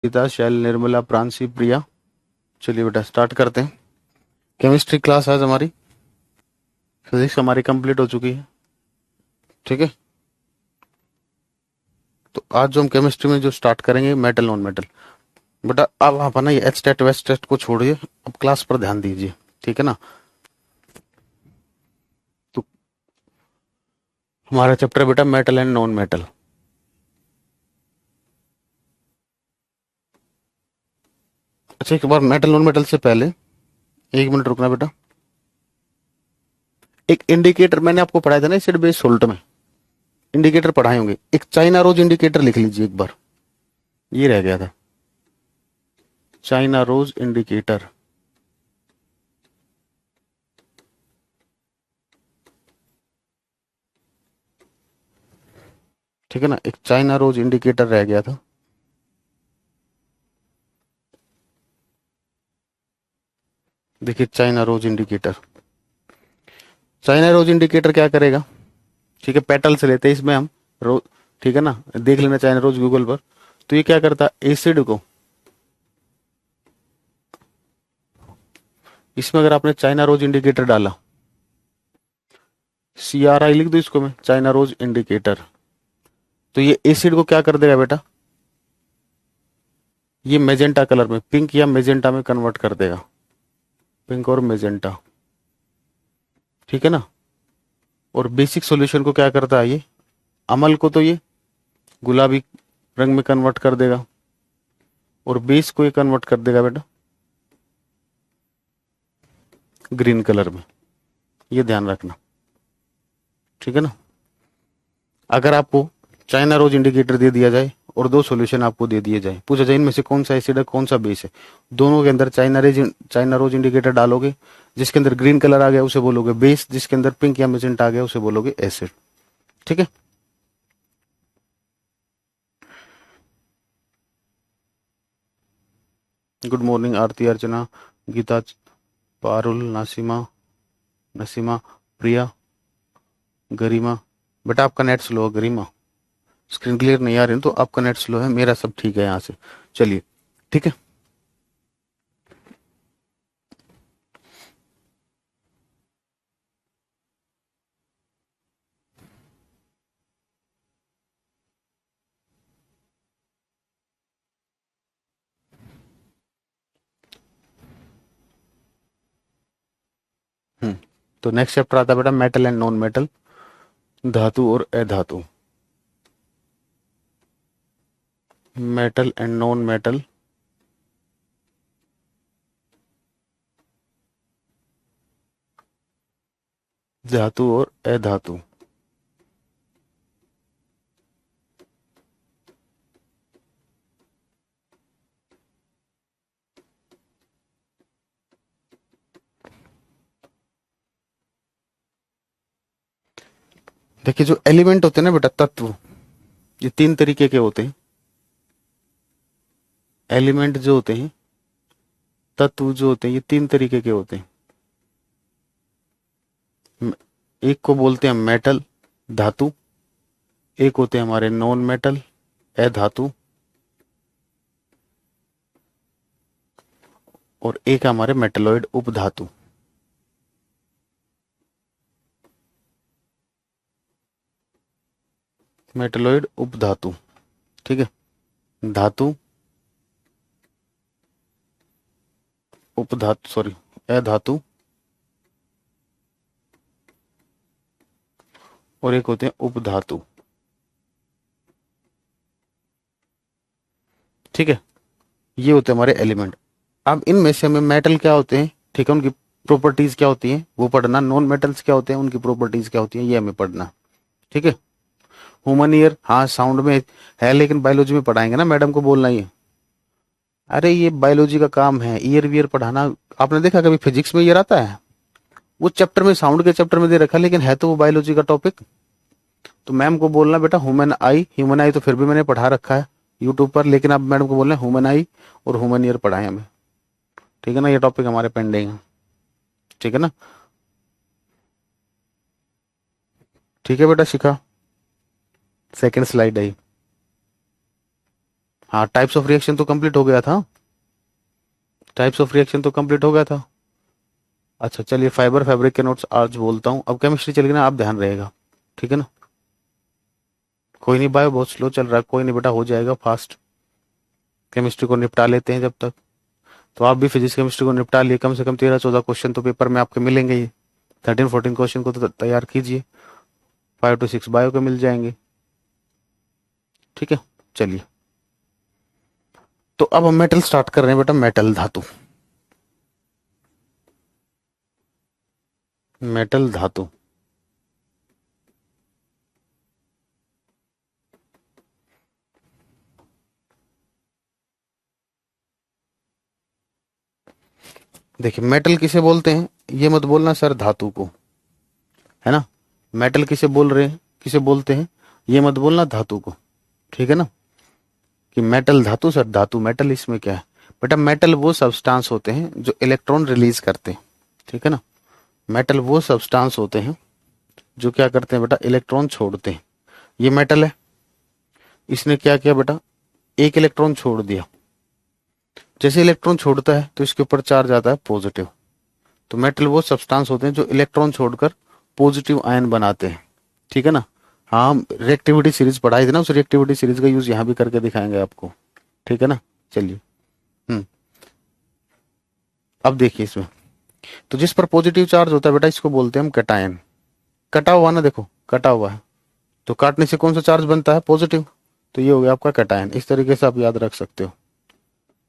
गीता, शैल, निर्मला, प्रांशी, प्रिया। चलिए बेटा स्टार्ट करते हैं। केमिस्ट्री क्लास आज हमारी, फिजिक्स हमारी कंप्लीट हो चुकी है। ठीक है, तो आज जो हम केमिस्ट्री में जो स्टार्ट करेंगे मेटल नॉन मेटल। बेटा अब आप ना ये एच टेस्ट वेस्ट टेस्ट को छोड़िए, अब क्लास पर ध्यान दीजिए। ठीक है ना। तो हमारा चैप्टर बेटा मेटल एंड नॉन मेटल। अच्छा एक बार मेटल नॉन मेटल से पहले 1 मिनट रुकना बेटा। एक इंडिकेटर मैंने आपको पढ़ाया था ना एसिड बेस सोल्ट में, इंडिकेटर पढ़ाए होंगे। एक चाइना रोज इंडिकेटर लिख लीजिए एक बार, ये रह गया था, चाइना रोज इंडिकेटर। ठीक है ना, एक चाइना रोज इंडिकेटर रह गया था। देखिए China rose indicator, China rose indicator क्या करेगा। ठीक है, पेटल से लेते हैं इसमें हम रोज। ठीक है ना, देख लेना चाइना रोज गूगल पर। तो ये क्या करता है, एसिड को, इसमें अगर आपने चाइना रोज इंडिकेटर डाला, CRI लिख दो इसको मैं, चाइना रोज इंडिकेटर। तो ये एसिड को क्या कर देगा बेटा, ये मेजेंटा कलर में, पिंक या मेजेंटा में कन्वर्ट कर देगा, पिंक और मेजेंटा। ठीक है ना। और बेसिक सॉल्यूशन को क्या करता है ये, अमल को तो ये गुलाबी रंग में कन्वर्ट कर देगा, और बेस को ये कन्वर्ट कर देगा बेटा ग्रीन कलर में। ये ध्यान रखना। ठीक है ना। अगर आपको चाइना रोज इंडिकेटर दे दिया जाए और 2 सॉल्यूशन आपको दे दिए जाए, पूछा जाए इनमें से कौन सा एसिड है कौन सा बेस है, दोनों के अंदर चाइना रोज इंडिकेटर डालोगे, जिसके अंदर ग्रीन कलर आ गया उसे बोलोगे बेस, जिसके अंदर पिंक या मेजेंटा आ गया उसे बोलोगे एसिड। ठीक है। गुड मॉर्निंग आरती, अर्चना, गीता, पारुल, नासिमा, नसीमा, प्रिया, गरिमा। बेटा आपका नेट स्लो है गरिमा, स्क्रीन क्लियर नहीं आ रही तो आपका नेट स्लो है, मेरा सब ठीक है यहाँ से। चलिए ठीक है। हम्म, तो नेक्स्ट चैप्टर आता है बेटा मेटल एंड नॉन मेटल, धातु और अधातु। मेटल एंड नॉन मेटल, धातु और अधातु। देखिए जो एलिमेंट होते हैं ना बेटा, तत्व, ये 3 तरीके के होते हैं। एलिमेंट जो होते हैं, तत्व जो होते हैं, ये 3 तरीके के होते हैं। एक को बोलते हैं मेटल, धातु। एक होते हैं हमारे नॉन मेटल, अधातु। और एक है हमारे मेटलॉइड, उपधातु। मेटलॉइड उपधातु। ठीक है, धातु, उपधातु, सॉरी, अधातु, और एक होते हैं उपधातु। ठीक है, ये होते हैं हमारे एलिमेंट। अब इनमें से हमें मेटल क्या होते हैं, ठीक है, उनकी प्रॉपर्टीज क्या होती हैं वो पढ़ना, नॉन मेटल्स क्या होते हैं उनकी प्रॉपर्टीज क्या होती हैं ये हमें पढ़ना। ठीक है। ह्यूमन ईयर, हाँ साउंड में है, लेकिन बायोलॉजी में पढ़ाएंगे ना, मैडम को बोलना ही है। अरे ये बायोलॉजी का काम है, ईयर वियर पढ़ाना। आपने देखा कभी फिजिक्स में ईयर आता है, वो चैप्टर में, साउंड के चैप्टर में दे रखा है, लेकिन है तो वो बायोलॉजी का टॉपिक। तो मैम को बोलना बेटा ह्यूमन आई तो फिर भी मैंने पढ़ा रखा है यूट्यूब पर, लेकिन अब मैडम को बोलना है ह्यूमन आई और ह्यूमन ईयर पढ़ाए हमें। ठीक है ना, ये टॉपिक हमारे पेंडिंग है। ठीक है ना। ठीक है बेटा, शिखा, सेकंड स्लाइड आई। हाँ, टाइप्स ऑफ रिएक्शन तो कंप्लीट हो गया था, टाइप्स ऑफ रिएक्शन तो कंप्लीट हो गया था। अच्छा चलिए, फाइबर फैब्रिक के नोट्स आज बोलता हूँ। अब केमिस्ट्री चलेगी ना, आप ध्यान रहेगा, ठीक है ना। कोई नहीं, बायो बहुत स्लो चल रहा है, कोई नहीं बेटा, हो जाएगा फास्ट। केमिस्ट्री को निपटा लेते हैं जब तक। तो आप भी फिजिक्स केमिस्ट्री को निपटा लिए, कम से कम 13-14 क्वेश्चन तो पेपर में आपके मिलेंगे ही। 13-14 क्वेश्चन को तो तैयार कीजिए, 5 to 6 बायो के मिल जाएंगे, ठीक है। चलिए, तो अब हम मेटल स्टार्ट कर रहे हैं बेटा, मेटल धातु। मेटल धातु, देखिए मेटल किसे बोलते हैं, ये मत बोलना सर धातु को, है ना। मेटल किसे बोल रहे हैं, किसे बोलते हैं, ये मत बोलना धातु को, ठीक है ना। कि मेटल धातु, सर धातु मेटल, इसमें क्या है बेटा। मेटल वो सब्सटेंस होते हैं जो इलेक्ट्रॉन रिलीज करते हैं, ठीक है ना। मेटल वो सब्सटेंस होते हैं जो क्या करते हैं बेटा, इलेक्ट्रॉन छोड़ते हैं। ये मेटल है, इसने क्या किया बेटा, एक इलेक्ट्रॉन छोड़ दिया। जैसे इलेक्ट्रॉन छोड़ता है तो इसके ऊपर चार्ज आता है पॉजिटिव। तो मेटल वो सब्सटेंस होते हैं जो इलेक्ट्रॉन छोड़कर पॉजिटिव आयन बनाते हैं, ठीक है ना। हाँ, हम रिएक्टिविटी सीरीज पढ़ाई थी ना, उस रिएक्टिविटी सीरीज का यूज यहाँ भी करके दिखाएंगे आपको, ठीक है ना। चलिए, हम्म अब देखिए इसमें, तो जिस पर पॉजिटिव चार्ज होता है बेटा, इसको बोलते हैं हम कैटायन। कटा हुआ ना, देखो कटा हुआ है, तो काटने से कौन सा चार्ज बनता है, पॉजिटिव। तो ये हो गया आपका कैटायन। इस तरीके से आप याद रख सकते हो,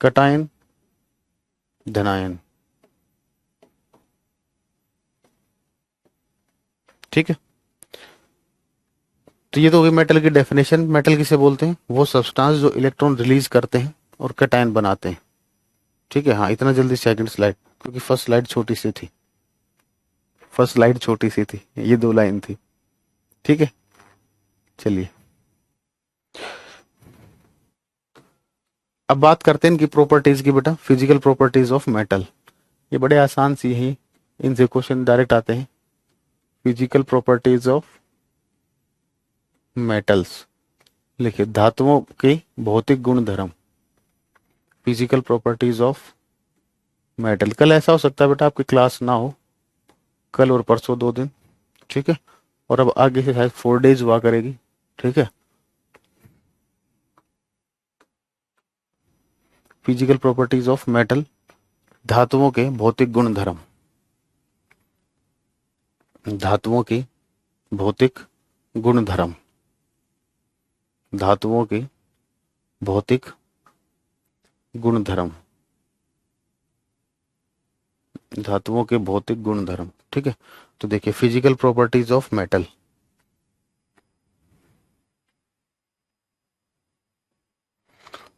कैटायन, धनायन, ठीक है। तो ये तो हो गई मेटल की डेफिनेशन। मेटल किसे बोलते हैं, वो सब्सटेंस जो इलेक्ट्रॉन रिलीज करते हैं और कैटायन बनाते हैं, ठीक है। हाँ, इतना जल्दी सेकंड स्लाइड, क्योंकि फर्स्ट स्लाइड छोटी सी थी, फर्स्ट स्लाइड छोटी सी थी, ये 2 लाइन थी, ठीक है। चलिए, अब बात करते हैं इनकी प्रॉपर्टीज की बेटा, फिजिकल प्रॉपर्टीज ऑफ मेटल। ये बड़े आसान सी हैं, इनसे क्वेश्चन डायरेक्ट आते हैं। फिजिकल प्रॉपर्टीज ऑफ मेटल्स, लिखिए धातुओं के भौतिक गुण धर्म। Physical properties of metal. कल ऐसा हो सकता है बेटा आपकी क्लास ना हो, कल और परसों 2 दिन, ठीक है। और अब आगे से शायद 4 डेज हुआ करेगी, ठीक है। फिजिकल प्रॉपर्टीज ऑफ मेटल, धातुओं के भौतिक गुण धर्म, धातुओं के भौतिक गुण धर्म, धातुओं के भौतिक गुण धर्म, धातुओं के भौतिक गुण धर्म, ठीक है। तो देखिए फिजिकल प्रॉपर्टीज ऑफ मेटल,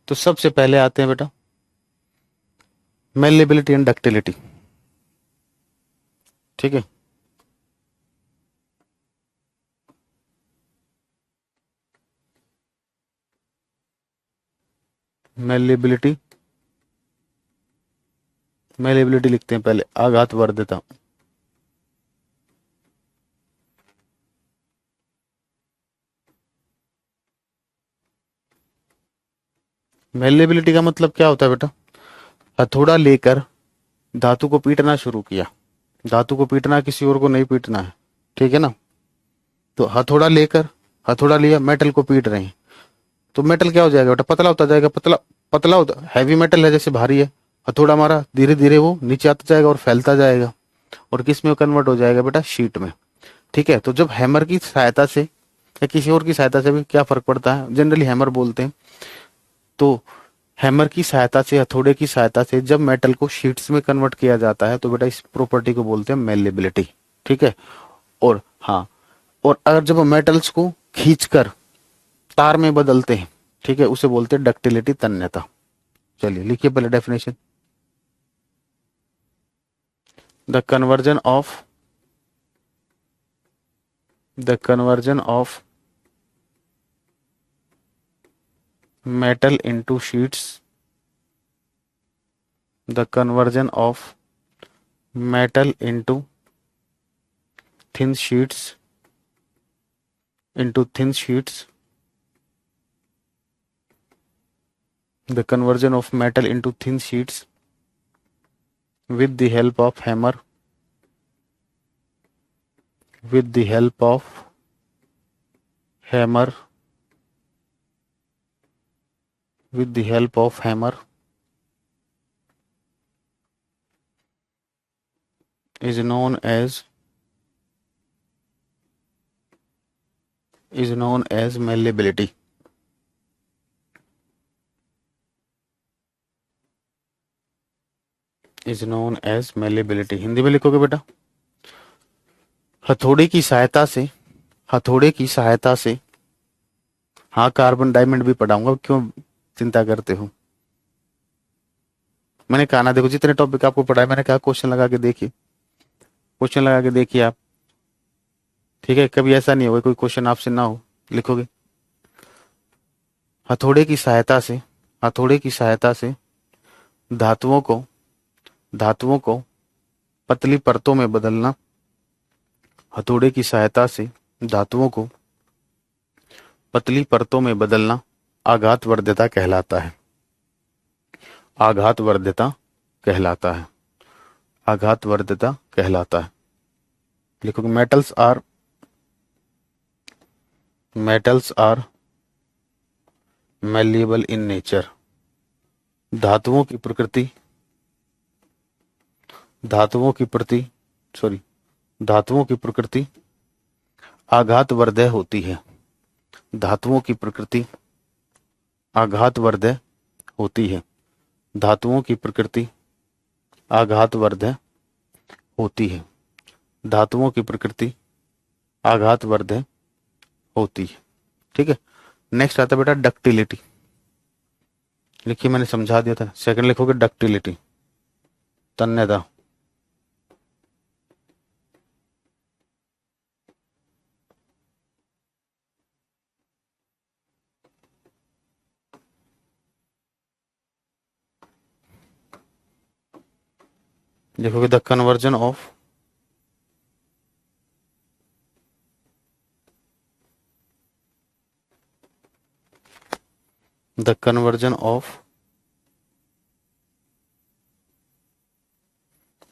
तो सबसे पहले आते हैं बेटा मेलेबिलिटी एंड डक्टिलिटी, ठीक है। मेलेबिलिटी, मेलेबिलिटी लिखते हैं पहले, आघात वर्धता। मेलेबिलिटी का मतलब क्या होता है बेटा, हथौड़ा लेकर धातु को पीटना शुरू किया। धातु को पीटना, किसी और को नहीं पीटना है, ठीक है ना। तो हथौड़ा लेकर, हथौड़ा लिया, मेटल को पीट रहे हैं, तो मेटल क्या हो जाएगा बेटा, पतला होता जाएगा, पतला पतला होता, हैवी मेटल है जैसे भारी है, हथौड़ा मारा, धीरे धीरे वो नीचे आता जाएगा और फैलता जाएगा, और किस में कन्वर्ट हो जाएगा बेटा, शीट में, ठीक है। तो जब हैमर की सहायता से या किसी और की सहायता से भी क्या फर्क पड़ता है, जनरली हैमर बोलते हैं। तो हैमर की सहायता से, हथौड़े की सहायता से जब मेटल को शीट्स में कन्वर्ट किया जाता है, तो बेटा इस प्रॉपर्टी को बोलते हैं मेलेबिलिटी, ठीक है। और हाँ, और अगर जब मेटल्स को खींचकर तार में बदलते हैं, ठीक है, उसे बोलते हैं डक्टिलिटी, तन्यता। चलिए लिखिए पहले definition, the conversion of, the conversion of metal into sheets, the conversion of metal into thin sheets, into thin sheets the conversion of metal into thin sheets with the help of hammer with the help of hammer with the help of hammer is known as malleability. Is known as malleability. Hindi में लिखोगे बेटा, हथौड़े की सहायता से, हथौड़े की सहायता से, हाँ कार्बन डायमंड भी पढ़ाऊंगा, क्यों चिंता करते हो। मैंने कहा ना, देखो जितने टॉपिक आपको पढ़ाए मैंने कहा क्वेश्चन लगा के देखिए, क्वेश्चन लगा के देखिए आप, ठीक है। कभी ऐसा नहीं होगा कोई क्वेश्चन आपसे ना हो, लिखोगे। हथौड़े की सहायता से, हथौड़े की सहायता से धातुओं को, धातुओं को पतली परतों में बदलना, हथौड़े की सहायता से धातुओं को पतली परतों में बदलना आघातवर्ध्यता कहलाता है। आघातवर्ध्यता कहलाता है। आघातवर्ध्यता कहलाता है। लिखोगे metals are malleable in nature. धातुओं की प्रकृति, धातुओं की प्रति सॉरी धातुओं की प्रकृति आघातवर्धक होती है। धातुओं की प्रकृति आघातवर्धक होती है। धातुओं की प्रकृति आघातवर्धक होती है। धातुओं की प्रकृति आघातवर्धक होती है। ठीक है। नेक्स्ट आता है बेटा डक्टिलिटी। लिखिए, मैंने समझा दिया था। सेकंड लिखोगे डक्टिलिटी, तन्यता। लिखोगे the conversion of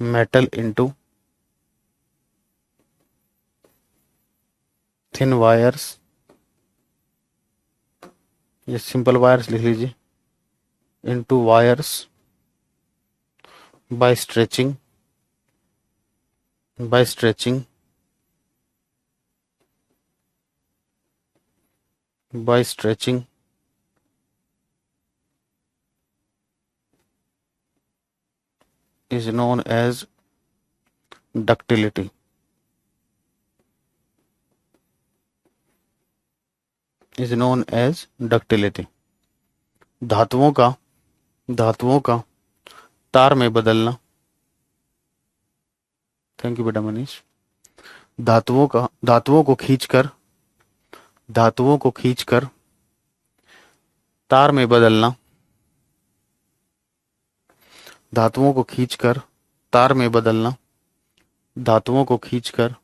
metal into thin wires, ये सिंपल वायर्स लिख लीजिए, into wires by stretching by stretching by stretching is known as ductility. is known as ductility. धातुओं का तार में बदलना, थैंक यू बेटा मनीष। धातुओं को खींचकर तार में बदलना, धातुओं को खींचकर तार में बदलना, धातुओं को खींचकर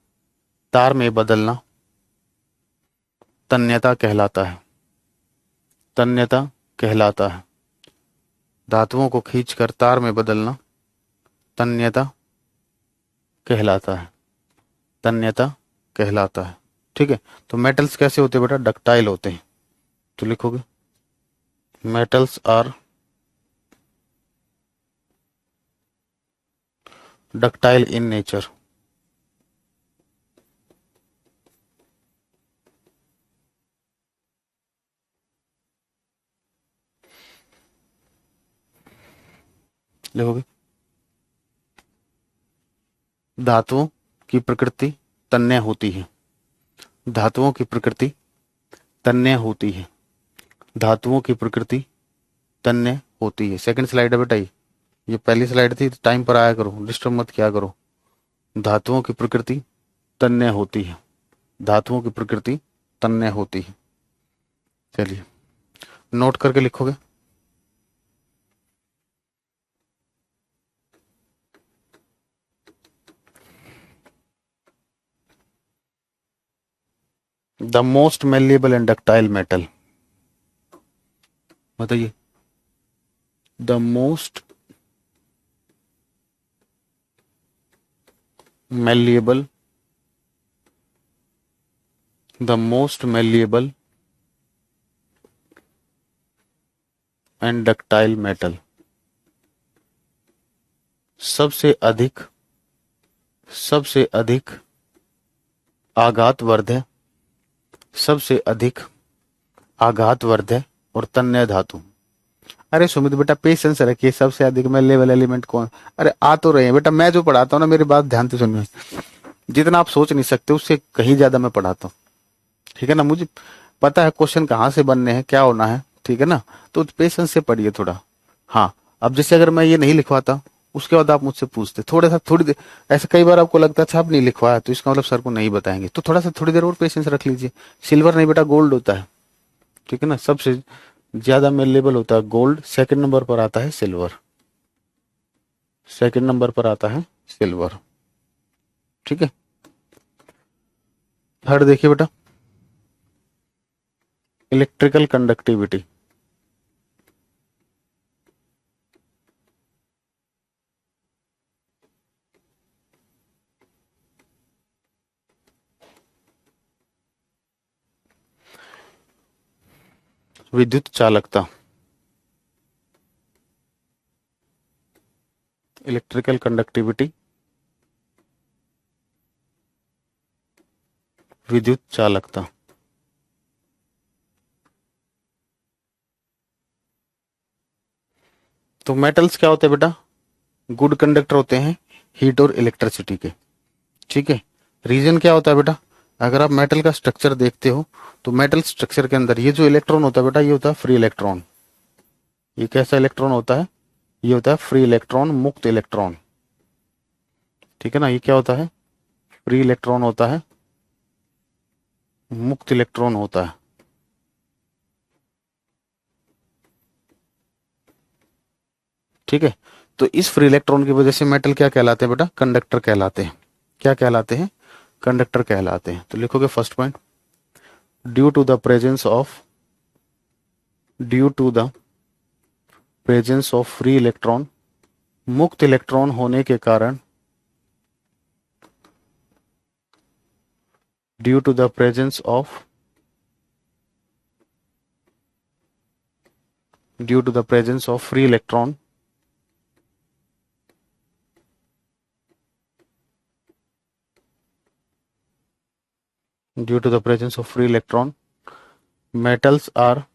तार में बदलना तन्यता कहलाता है। तन्यता कहलाता है। धातुओं को खींचकर तार में बदलना तन्यता कहलाता है। तन्यता कहलाता है। ठीक है। तो मेटल्स कैसे होते हैं बेटा? डक्टाइल होते हैं। तो लिखोगे metals are ductile in nature. लिखोगे धातुओं की प्रकृति तन्य होती है। धातुओं की प्रकृति तन्य होती है। धातुओं की प्रकृति तन्य होती है। सेकंड स्लाइड है बेटा, ये पहली स्लाइड थी। टाइम पर आया करो, डिस्टर्ब मत किया करो। धातुओं की प्रकृति तन्य होती है। धातुओं की प्रकृति तन्य होती है। चलिए नोट करके लिखोगे। The most malleable and ductile metal, बताइए the most malleable and ductile metal, सबसे अधिक आघातवर्धक, और तन्य धातु। अरे सुमित बेटा पेशेंस रखिए, सबसे अधिक में लेवल एलिमेंट कौन, अरे आ तो रहे हैं बेटा, मैं जो पढ़ाता हूँ ना, मेरी बात ध्यान से सुनिए, जितना आप सोच नहीं सकते उससे कहीं ज्यादा मैं पढ़ाता हूँ, ठीक है ना। मुझे पता है क्वेश्चन कहाँ से बनने हैं, क्या होना है, ठीक है ना। तो पेशेंस से पढ़िए थोड़ा। हाँ, अब जैसे अगर मैं ये नहीं लिखवाता, उसके बाद आप मुझसे पूछते थोड़ी देर, ऐसे कई बार आपको लगता है अच्छा आप नहीं लिखवाया तो इसका मतलब सर को नहीं बताएंगे, तो थोड़ी देर और पेशेंस रख लीजिए। सिल्वर नहीं बेटा, गोल्ड होता है, ठीक है ना। सबसे ज्यादा मेलेबल होता है गोल्ड, सेकंड नंबर पर आता है सिल्वर, ठीक है। थर्ड देखिए बेटा, इलेक्ट्रिकल कंडक्टिविटी। विद्युत चालकता, इलेक्ट्रिकल कंडक्टिविटी, विद्युत चालकता। तो मेटल्स क्या होते हैं बेटा, गुड कंडक्टर होते हैं हीट और इलेक्ट्रिसिटी के, ठीक है। रीजन क्या होता है बेटा, अगर आप मेटल का स्ट्रक्चर देखते हो तो मेटल स्ट्रक्चर के अंदर ये जो इलेक्ट्रॉन होता है बेटा, ये होता है फ्री इलेक्ट्रॉन। ये कैसा इलेक्ट्रॉन होता है, ये होता है फ्री इलेक्ट्रॉन, मुक्त इलेक्ट्रॉन, ठीक है ना। ये क्या होता है, फ्री इलेक्ट्रॉन होता है, मुक्त इलेक्ट्रॉन होता है, ठीक है। तो इस फ्री इलेक्ट्रॉन की वजह से मेटल क्या कहलाते हैं बेटा, कंडक्टर कहलाते हैं। क्या कहलाते हैं, कंडक्टर कहलाते हैं। तो लिखोगे first point, due to the presence of free electron, मुक्त इलेक्ट्रॉन होने के कारण, due to the presence of free electron, due to the presence of free electron, metals are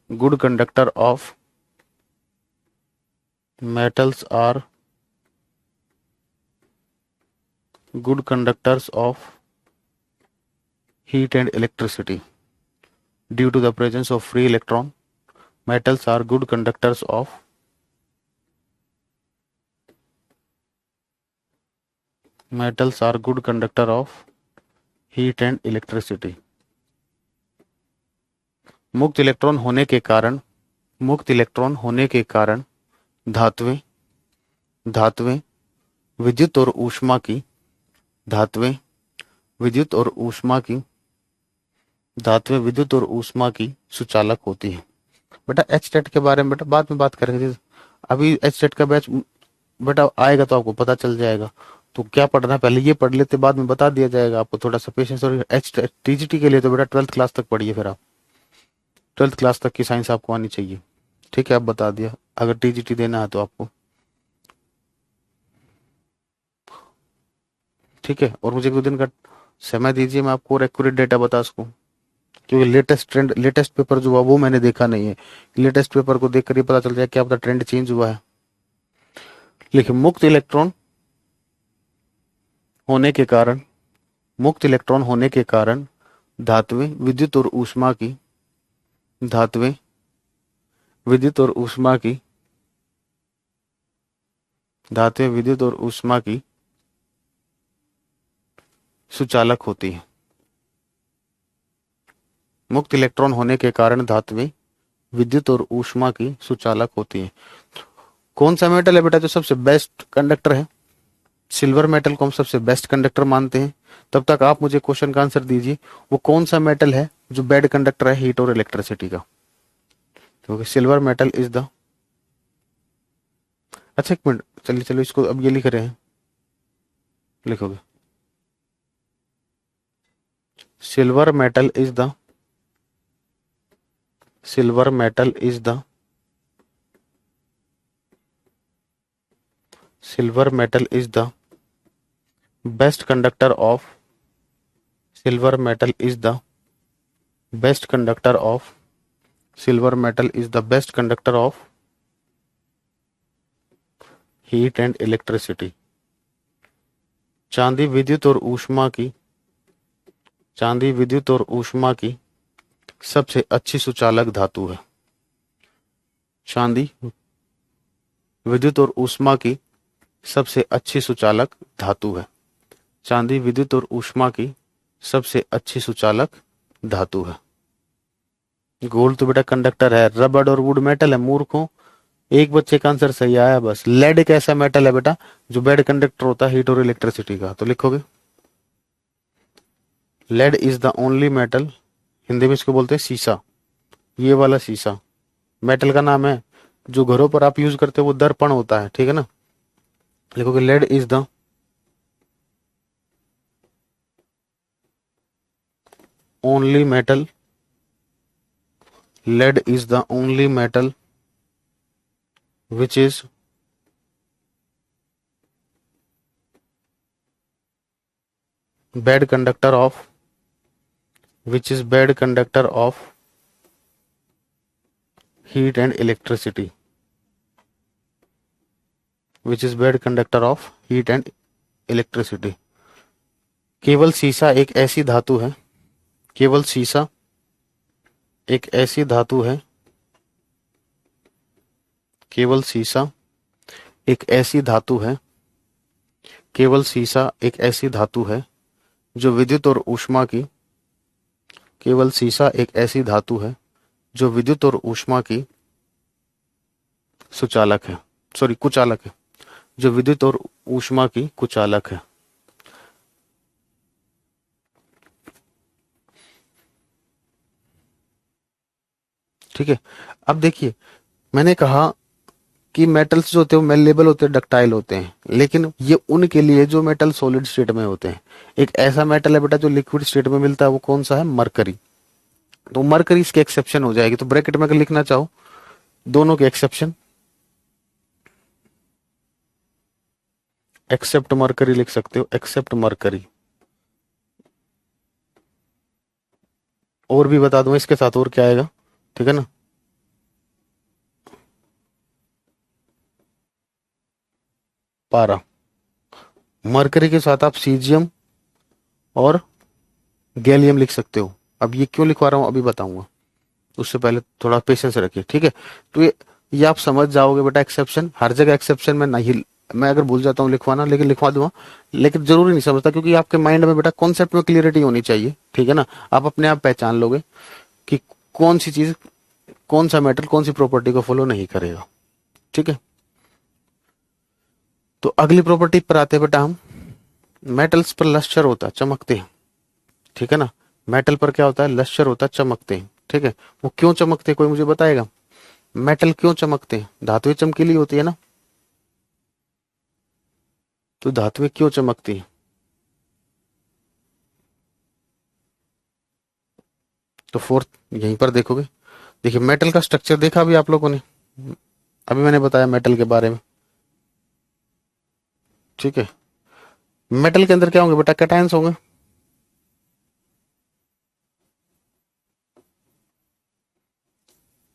good conductor of metals are good conductors of heat and electricity. Due to the presence of free electron, metals are good conductors of heat and electricity. मुक्त electron होने के कारण धातुएं विद्युत और ऊष्मा की सुचालक होती है। बेटा एच टेट के बारे में बेटा बाद में बात करेंगे, अभी एच टेट का बैच बेटा आएगा तो आपको पता चल जाएगा। तो क्या पढ़ना है, पहले ये पढ़ लेते, बाद में बता दिया जाएगा आपको, थोड़ा सा पेशेंस। और एच टीजीटी के लिए तो बेटा 12th क्लास तक पढ़िए, फिर आप 12th क्लास तक की साइंस आपको आनी चाहिए, ठीक है। अब बता दिया, अगर टीजीटी देना है तो आपको, ठीक है। और मुझे 2 दिन का समय दीजिए, मैं आपको और एक्यूरेट डेटा बता सकूं, क्योंकि लेटेस्ट पेपर जो हुआ वो मैंने देखा नहीं है। लेटेस्ट पेपर को देखकर ये पता चल जाए क्या पता ट्रेंड चेंज हुआ है। लेकिन मुक्त इलेक्ट्रॉन होने के कारण धातुएं विद्युत और ऊष्मा की सुचालक होती है। मुक्त इलेक्ट्रॉन होने के कारण धातुएं विद्युत और ऊष्मा की सुचालक होती है। कौन सा मेटल है बेटा जो सबसे बेस्ट कंडक्टर है, सिल्वर मेटल को हम सबसे बेस्ट कंडक्टर मानते हैं। तब तक आप मुझे क्वेश्चन का आंसर दीजिए, वो कौन सा मेटल है जो बैड कंडक्टर है हीट और इलेक्ट्रिसिटी का। क्योंकि सिल्वर मेटल इज द, अच्छा एक मिनट, चलिए चलो इसको अब ये लिख रहे हैं, लिखोगे silver metal is the, silver metal is the, silver metal is the best conductor of, silver metal is the best conductor of, silver metal is the best conductor of heat and electricity. चांदी विद्युत और ऊष्मा की, चांदी विद्युत और ऊष्मा की सबसे अच्छी सुचालक धातु है। चांदी विद्युत और ऊष्मा की सबसे अच्छी सुचालक धातु है। चांदी विद्युत और ऊष्मा की सबसे अच्छी सुचालक धातु है। गोल्ड तो बेटा कंडक्टर है, रबड़ और वुड मेटल है मूर्खों। एक बच्चे का आंसर सही आया बस। लेड एक ऐसा मेटल है बेटा जो बैड कंडक्टर होता है हीट और इलेक्ट्रिसिटी का, तो लिखोगे lead is the only metal, Hindi में इसको बोलते हैं शीशा, ये वाला शीशा मेटल का नाम है। जो घरों पर आप यूज करते हो वो दर्पण होता है, ठीक है ना। लिखोगे lead is the only metal, lead is the only metal which is bad conductor of, which is bad conductor of heat and electricity, which is bad conductor of heat and electricity। केवल शीशा एक ऐसी धातु है, केवल शीशा एक ऐसी धातु है, केवल शीशा एक ऐसी धातु है, केवल शीशा एक ऐसी धातु है जो विद्युत और ऊष्मा की, केवल शीशा एक ऐसी धातु है जो विद्युत और ऊष्मा की सुचालक है, सॉरी कुचालक है, जो विद्युत और ऊष्मा की कुचालक है। ठीक है, अब देखिए मैंने कहा कि मेटल्स जो होते हैं वो मेलेबल होते हैं, डक्टाइल होते हैं, लेकिन ये उनके लिए जो मेटल सॉलिड स्टेट में होते हैं। एक ऐसा मेटल है बेटा जो लिक्विड स्टेट में मिलता है, वो कौन सा है? मरकरी। तो मरकरी इसके एक्सेप्शन हो जाएगी, तो ब्रैकेट में अगर लिखना चाहो दोनों के एक्सेप्शन, एक्सेप्ट मरकरी लिख सकते हो, एक्सेप्ट मरकरी। और भी बता दूं इसके साथ और क्या आएगा, ठीक है ना। पारा, मरकरी के साथ आप सीजियम और गैलियम लिख सकते हो। अब ये क्यों लिखवा रहा हूं अभी बताऊंगा, उससे पहले थोड़ा पेशेंस रखिए, ठीक है। तो ये आप समझ जाओगे बेटा, एक्सेप्शन हर जगह एक्सेप्शन में नहीं, मैं अगर भूल जाता हूँ लिखवाना, लेकिन लिखवा दूंगा, लेकिन जरूरी नहीं समझता, क्योंकि आपके माइंड में बेटा कॉन्सेप्ट में क्लियरिटी होनी चाहिए, ठीक है ना। आप अपने आप पहचान लोगे कि कौन सी चीज, कौन सा मेटल कौन सी प्रॉपर्टी को फॉलो नहीं करेगा, ठीक है। तो अगली प्रॉपर्टी पर आते हैं बेटा हम। मेटल्स पर लश्चर होता है, चमकते हैं, ठीक है ना। मेटल पर क्या होता है? लश्चर होता है, चमकते हैं, ठीक है। वो क्यों चमकते हैं, कोई मुझे बताएगा? मेटल क्यों चमकते हैं? धातुएं चमकीली होती है ना, तो धातुएं क्यों चमकती हैं? तो फोर्थ यहीं पर देखोगे। देखिए मेटल का स्ट्रक्चर देखा अभी आप लोगों ने, अभी मैंने बताया मेटल के बारे में, ठीक है। मेटल के अंदर क्या होंगे बेटा? कैटायंस होंगे,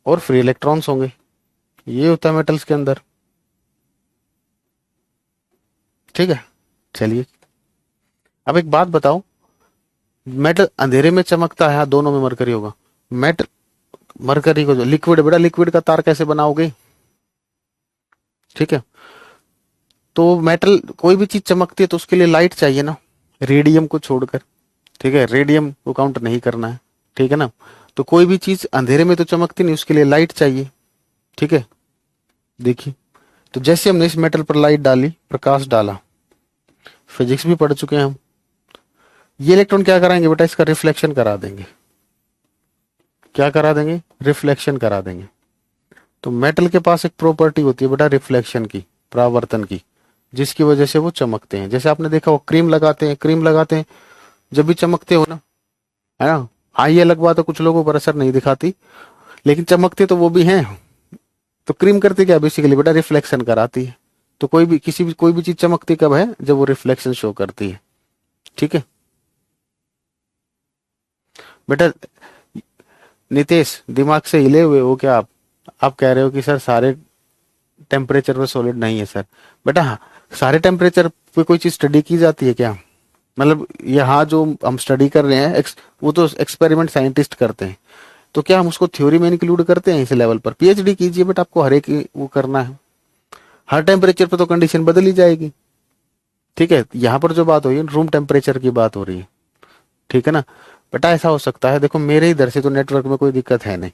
और फ्री इलेक्ट्रॉन्स होंगे। ये होता है मेटल्स के अंदर, ठीक है। चलिए अब एक बात बताओ, मेटल अंधेरे में चमकता है, हाँ, दोनों में मरकरी होगा। मेटल, मरकरी को जो लिक्विड, बेटा लिक्विड का तार कैसे बनाओगे, ठीक है। तो मेटल कोई भी चीज चमकती है तो उसके लिए लाइट चाहिए ना, रेडियम को छोड़कर, ठीक है। रेडियम को काउंट नहीं करना है, ठीक है ना। तो कोई भी चीज अंधेरे में तो चमकती नहीं, उसके लिए लाइट चाहिए, ठीक है। देखिए तो जैसे हमने इस मेटल पर लाइट डाली, प्रकाश डाला, फिजिक्स भी पढ़ चुके हैं हम, ये इलेक्ट्रॉन क्या कराएंगे बेटा, इसका रिफ्लेक्शन करा देंगे। क्या करा देंगे, रिफ्लेक्शन करा देंगे। तो मेटल के पास एक प्रॉपर्टी होती है बेटा रिफ्लेक्शन की, परावर्तन की, जिसकी वजह से वो चमकते हैं। जैसे आपने देखा वो क्रीम लगाते हैं, क्रीम लगाते हैं जब भी चमकते हो ना, है ना। हाँ ये लगवा तो कुछ लोगों पर असर नहीं दिखाती, लेकिन चमकते तो वो भी हैं। तो क्रीम करती क्या बेसिकली बेटा, रिफ्लेक्शन कराती है। तो कोई भी किसी भी कोई भी चीज चमकती कब है, जब वो रिफ्लेक्शन शो करती है। ठीक है बेटा। नितेश दिमाग से हिले हुए हो क्या आप कह रहे हो कि सर सारे टेम्परेचर पे सॉलिड नहीं है सर। बेटा हाँ, सारे टेम्परेचर पे कोई चीज स्टडी की जाती है क्या, मतलब यहाँ जो हम स्टडी कर रहे हैं वो तो एक्सपेरिमेंट साइंटिस्ट करते हैं। तो क्या हम उसको थ्योरी में इंक्लूड करते हैं इस लेवल पर, पीएचडी कीजिए बट आपको हर एक वो करना है। हर टेम्परेचर पे तो कंडीशन बदल ही जाएगी। ठीक है, यहाँ पर जो बात हो रही है रूम टेम्परेचर की बात हो रही है। ठीक है ना बेटा, ऐसा हो सकता है, देखो मेरे इधर से तो नेटवर्क में कोई दिक्कत है नहीं।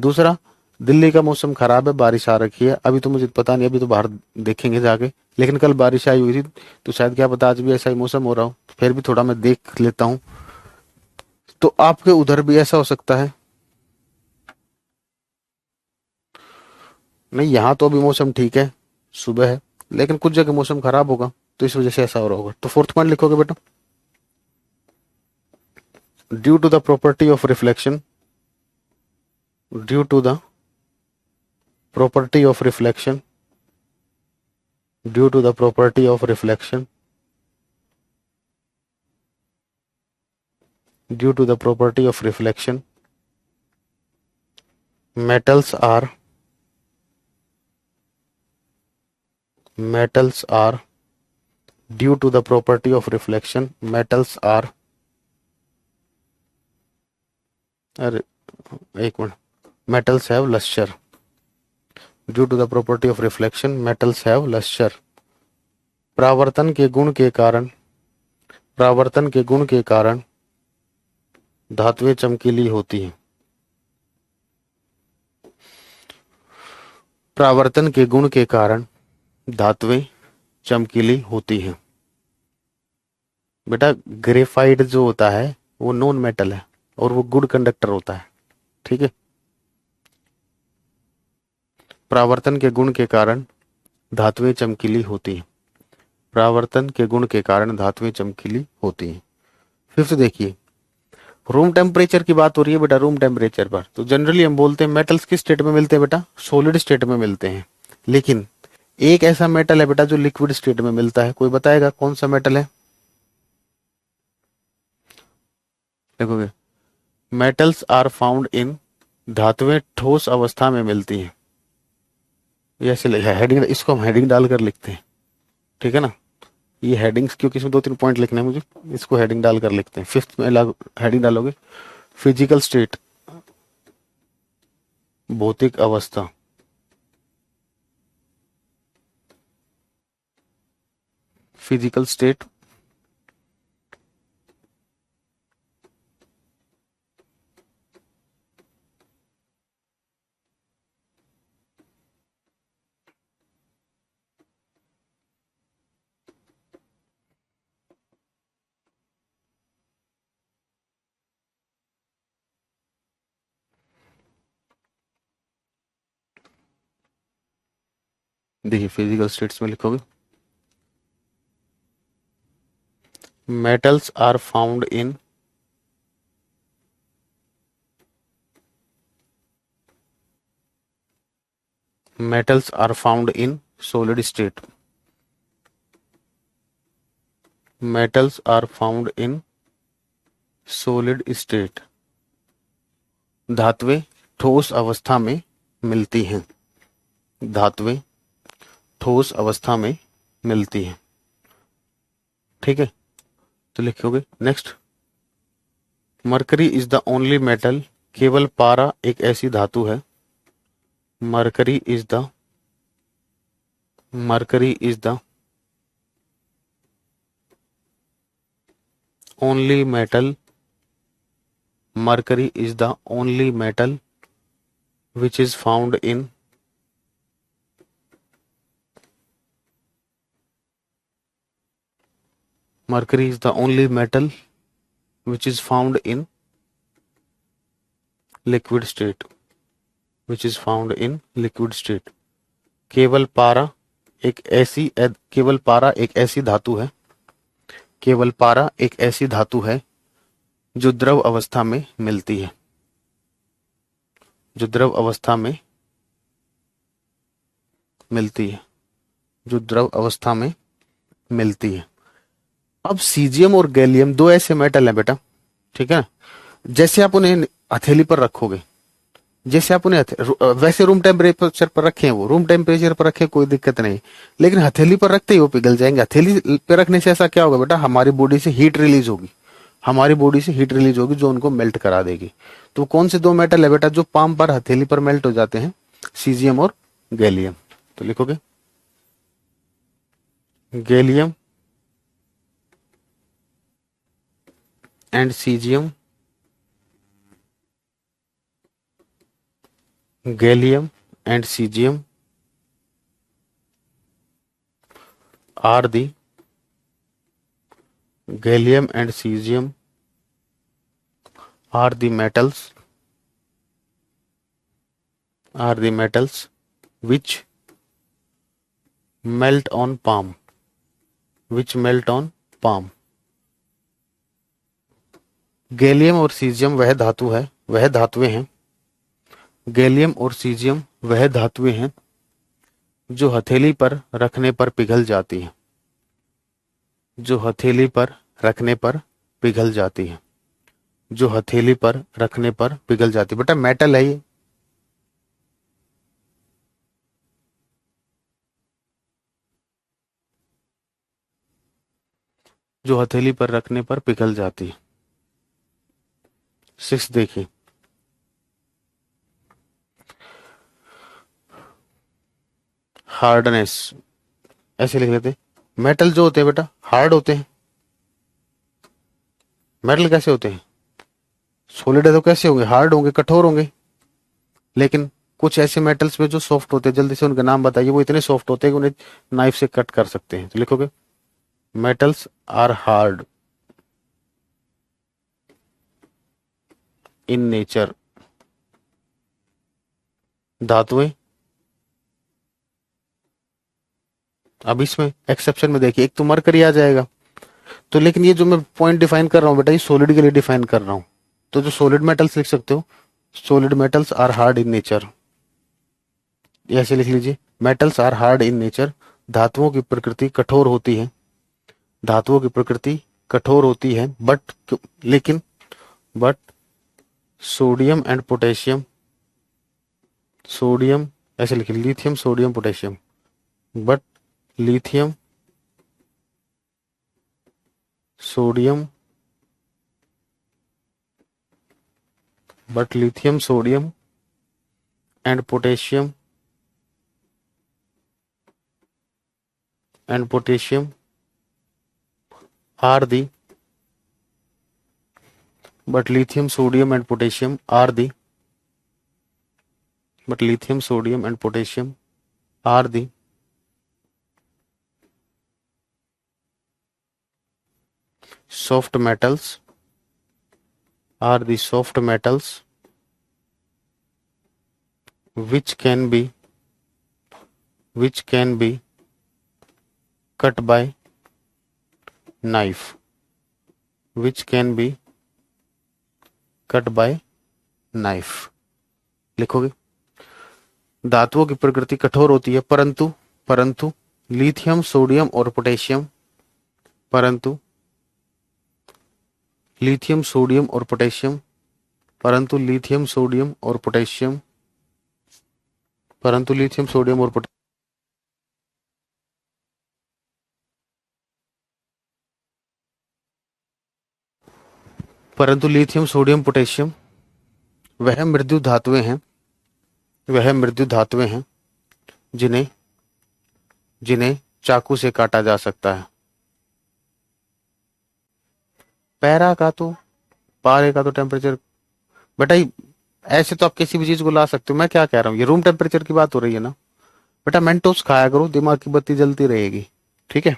दूसरा, दिल्ली का मौसम खराब है, बारिश आ रखी है, अभी तो मुझे पता नहीं, अभी तो बाहर देखेंगे जाके। लेकिन कल बारिश आई हुई थी, तो शायद क्या पता आज भी ऐसा ही मौसम हो रहा हो, फिर भी थोड़ा मैं देख लेता हूँ। तो आपके उधर भी ऐसा हो सकता है। नहीं, यहाँ तो अभी मौसम ठीक है, सुबह है, लेकिन कुछ जगह मौसम खराब होगा, तो इस वजह से ऐसा हो रहा होगा। तो फोर्थ पॉइंट लिखोगे बेटा, due to the property of reflection, due to the property of reflection, due to the property of reflection, due to the property of reflection, metals are metals are due to the property of reflection, metals are, अरे एक minute, metals have luster, due to the property of reflection metals have luster। परावर्तन के गुण के कारण, परावर्तन के गुण के कारण धातुएं चमकीली होती हैं। परावर्तन के गुण के कारण धातुएं चमकीली होती हैं। बेटा ग्रेफाइट जो होता है वो नॉन मेटल है और वो गुड कंडक्टर होता है। ठीक है, परावर्तन के गुण के कारण धातुएं चमकीली होती हैं। परावर्तन के गुण के कारण धातुएं चमकीली होती हैं। फिफ्थ देखिए, रूम टेम्परेचर की बात हो रही है बेटा। रूम टेम्परेचर पर तो जनरली हम बोलते हैं मेटल्स किस स्टेट में मिलते हैं बेटा, सॉलिड स्टेट में मिलते हैं। लेकिन एक ऐसा मेटल है बेटा जो लिक्विड स्टेट में मिलता है, कोई बताएगा कौन सा मेटल है। देखोगे, मेटल्स आर फाउंड इन, धातुएं ठोस अवस्था में मिलती हैं। ये ऐसे हेडिंग, इसको हम हेडिंग डालकर लिखते हैं। ठीक है ना, ये हेडिंग्स, क्योंकि इसमें 2-3 पॉइंट लिखने हैं मुझे, इसको हेडिंग डालकर लिखते हैं। फिफ्थ में हेडिंग डालोगे फिजिकल स्टेट, भौतिक अवस्था, फिजिकल स्टेट, देखिए फिजिकल स्टेट्स में लिखोगे metals are found in, metals are found in solid state, metals are found in solid state, धातुएं ठोस अवस्था में मिलती हैं, धातुएं ठोस अवस्था में मिलती हैं। ठीक है, तो लिखोगे next, mercury is the only metal, केवल पारा एक ऐसी धातु है, mercury is the, mercury is the only metal, mercury is the only metal which is found in mercury is the only metal which is found in liquid state, which is found in liquid state. केवल पारा केवल पारा एक ऐसी धातु है, केवल पारा एक ऐसी धातु है जो द्रव अवस्था में मिलती है, जो द्रव अवस्था में मिलती है, जो द्रव अवस्था में मिलती है। अब सीजियम और गैलियम दो ऐसे मेटल हैं बेटा, ठीक है। जैसे आप उन्हें हथेली पर रखोगे, जैसे आप उन्हें वैसे रूम टेम्परेचर पर रखें, वो रूम टेम्परेचर पर रखें कोई दिक्कत नहीं, लेकिन हथेली पर रखते ही वो पिघल जाएंगे। हथेली पर रखने से ऐसा क्या होगा बेटा, हमारी बॉडी से हीट रिलीज होगी, हमारी बॉडी से हीट रिलीज होगी जो उनको मेल्ट करा देगी। तो कौन से दो मेटल है बेटा जो पाम पर हथेली पर मेल्ट हो जाते हैं, सीजियम और गैलियम। तो लिखोगे gallium and caesium, gallium and caesium are the gallium and cesium are the metals which melt on palm, which melt on palm। Gallium और सीजियम वह धातु है, वह धातुएं हैं, गैलियम और सीजियम वह धातुएं हैं जो हथेली पर रखने पर पिघल जाती है, जो हथेली पर रखने पर पिघल जाती है, जो हथेली पर रखने पर पिघल जाती है। बेटा मेटल है ये, जो हथेली पर रखने पर पिघल जाती है। 6 देखिए, हार्डनेस ऐसे लिख लेते, मेटल जो होते हैं बेटा हार्ड होते हैं। मेटल कैसे होते हैं, सॉलिड है तो कैसे होंगे, हार्ड होंगे, कठोर होंगे। लेकिन कुछ ऐसे मेटल्स में जो सॉफ्ट होते हैं, जल्दी से उनका नाम बताइए, वो इतने सॉफ्ट होते हैं कि उन्हें नाइफ से कट कर सकते हैं। तो लिखोगे metals are hard in nature, धातुएं। अब इसमें एक्सेप्शन में देखिए, एक तो मरकरी आ जाएगा, तो लेकिन ये जो मैं पॉइंट डिफाइन कर रहा हूं बेटा, ये सॉलिड के लिए डिफाइन कर रहा हूं। तो जो सॉलिड मेटल्स लिख सकते हो, solid metals are hard in nature, ऐसे लिख लीजिए, metals are hard in nature. धातुओं की प्रकृति कठोर होती है, धातुओं की प्रकृति कठोर होती है, but sodium and potassium, sodium ऐसे लिखिए, lithium sodium potassium, but lithium sodium, but lithium sodium and potassium are the but lithium sodium and potassium are the but lithium sodium and potassium are the soft metals, are the soft metals which can be cut by knife, which can be cut by knife। लिखोगे धातुओं की प्रकृति कठोर होती है, परंतु lithium sodium और potassium, परंतु लिथियम सोडियम और पोटेशियम, परंतु लिथियम सोडियम और पोटेशियम, परंतु लिथियम सोडियम और पोटेशियम परंतु लिथियम सोडियम पोटेशियम वह मृदु धातुएं हैं, वह मृदु धातुएं हैं जिन्हें चाकू से काटा जा सकता है। पारे का तो टेम्परेचर बेटा ऐसे तो आप किसी भी चीज को ला सकते हो। मैं क्या कह रहा हूँ, ये रूम टेम्परेचर की बात हो रही है ना बेटा। मेंटोस खाया करो, दिमाग की बत्ती जलती रहेगी, ठीक है।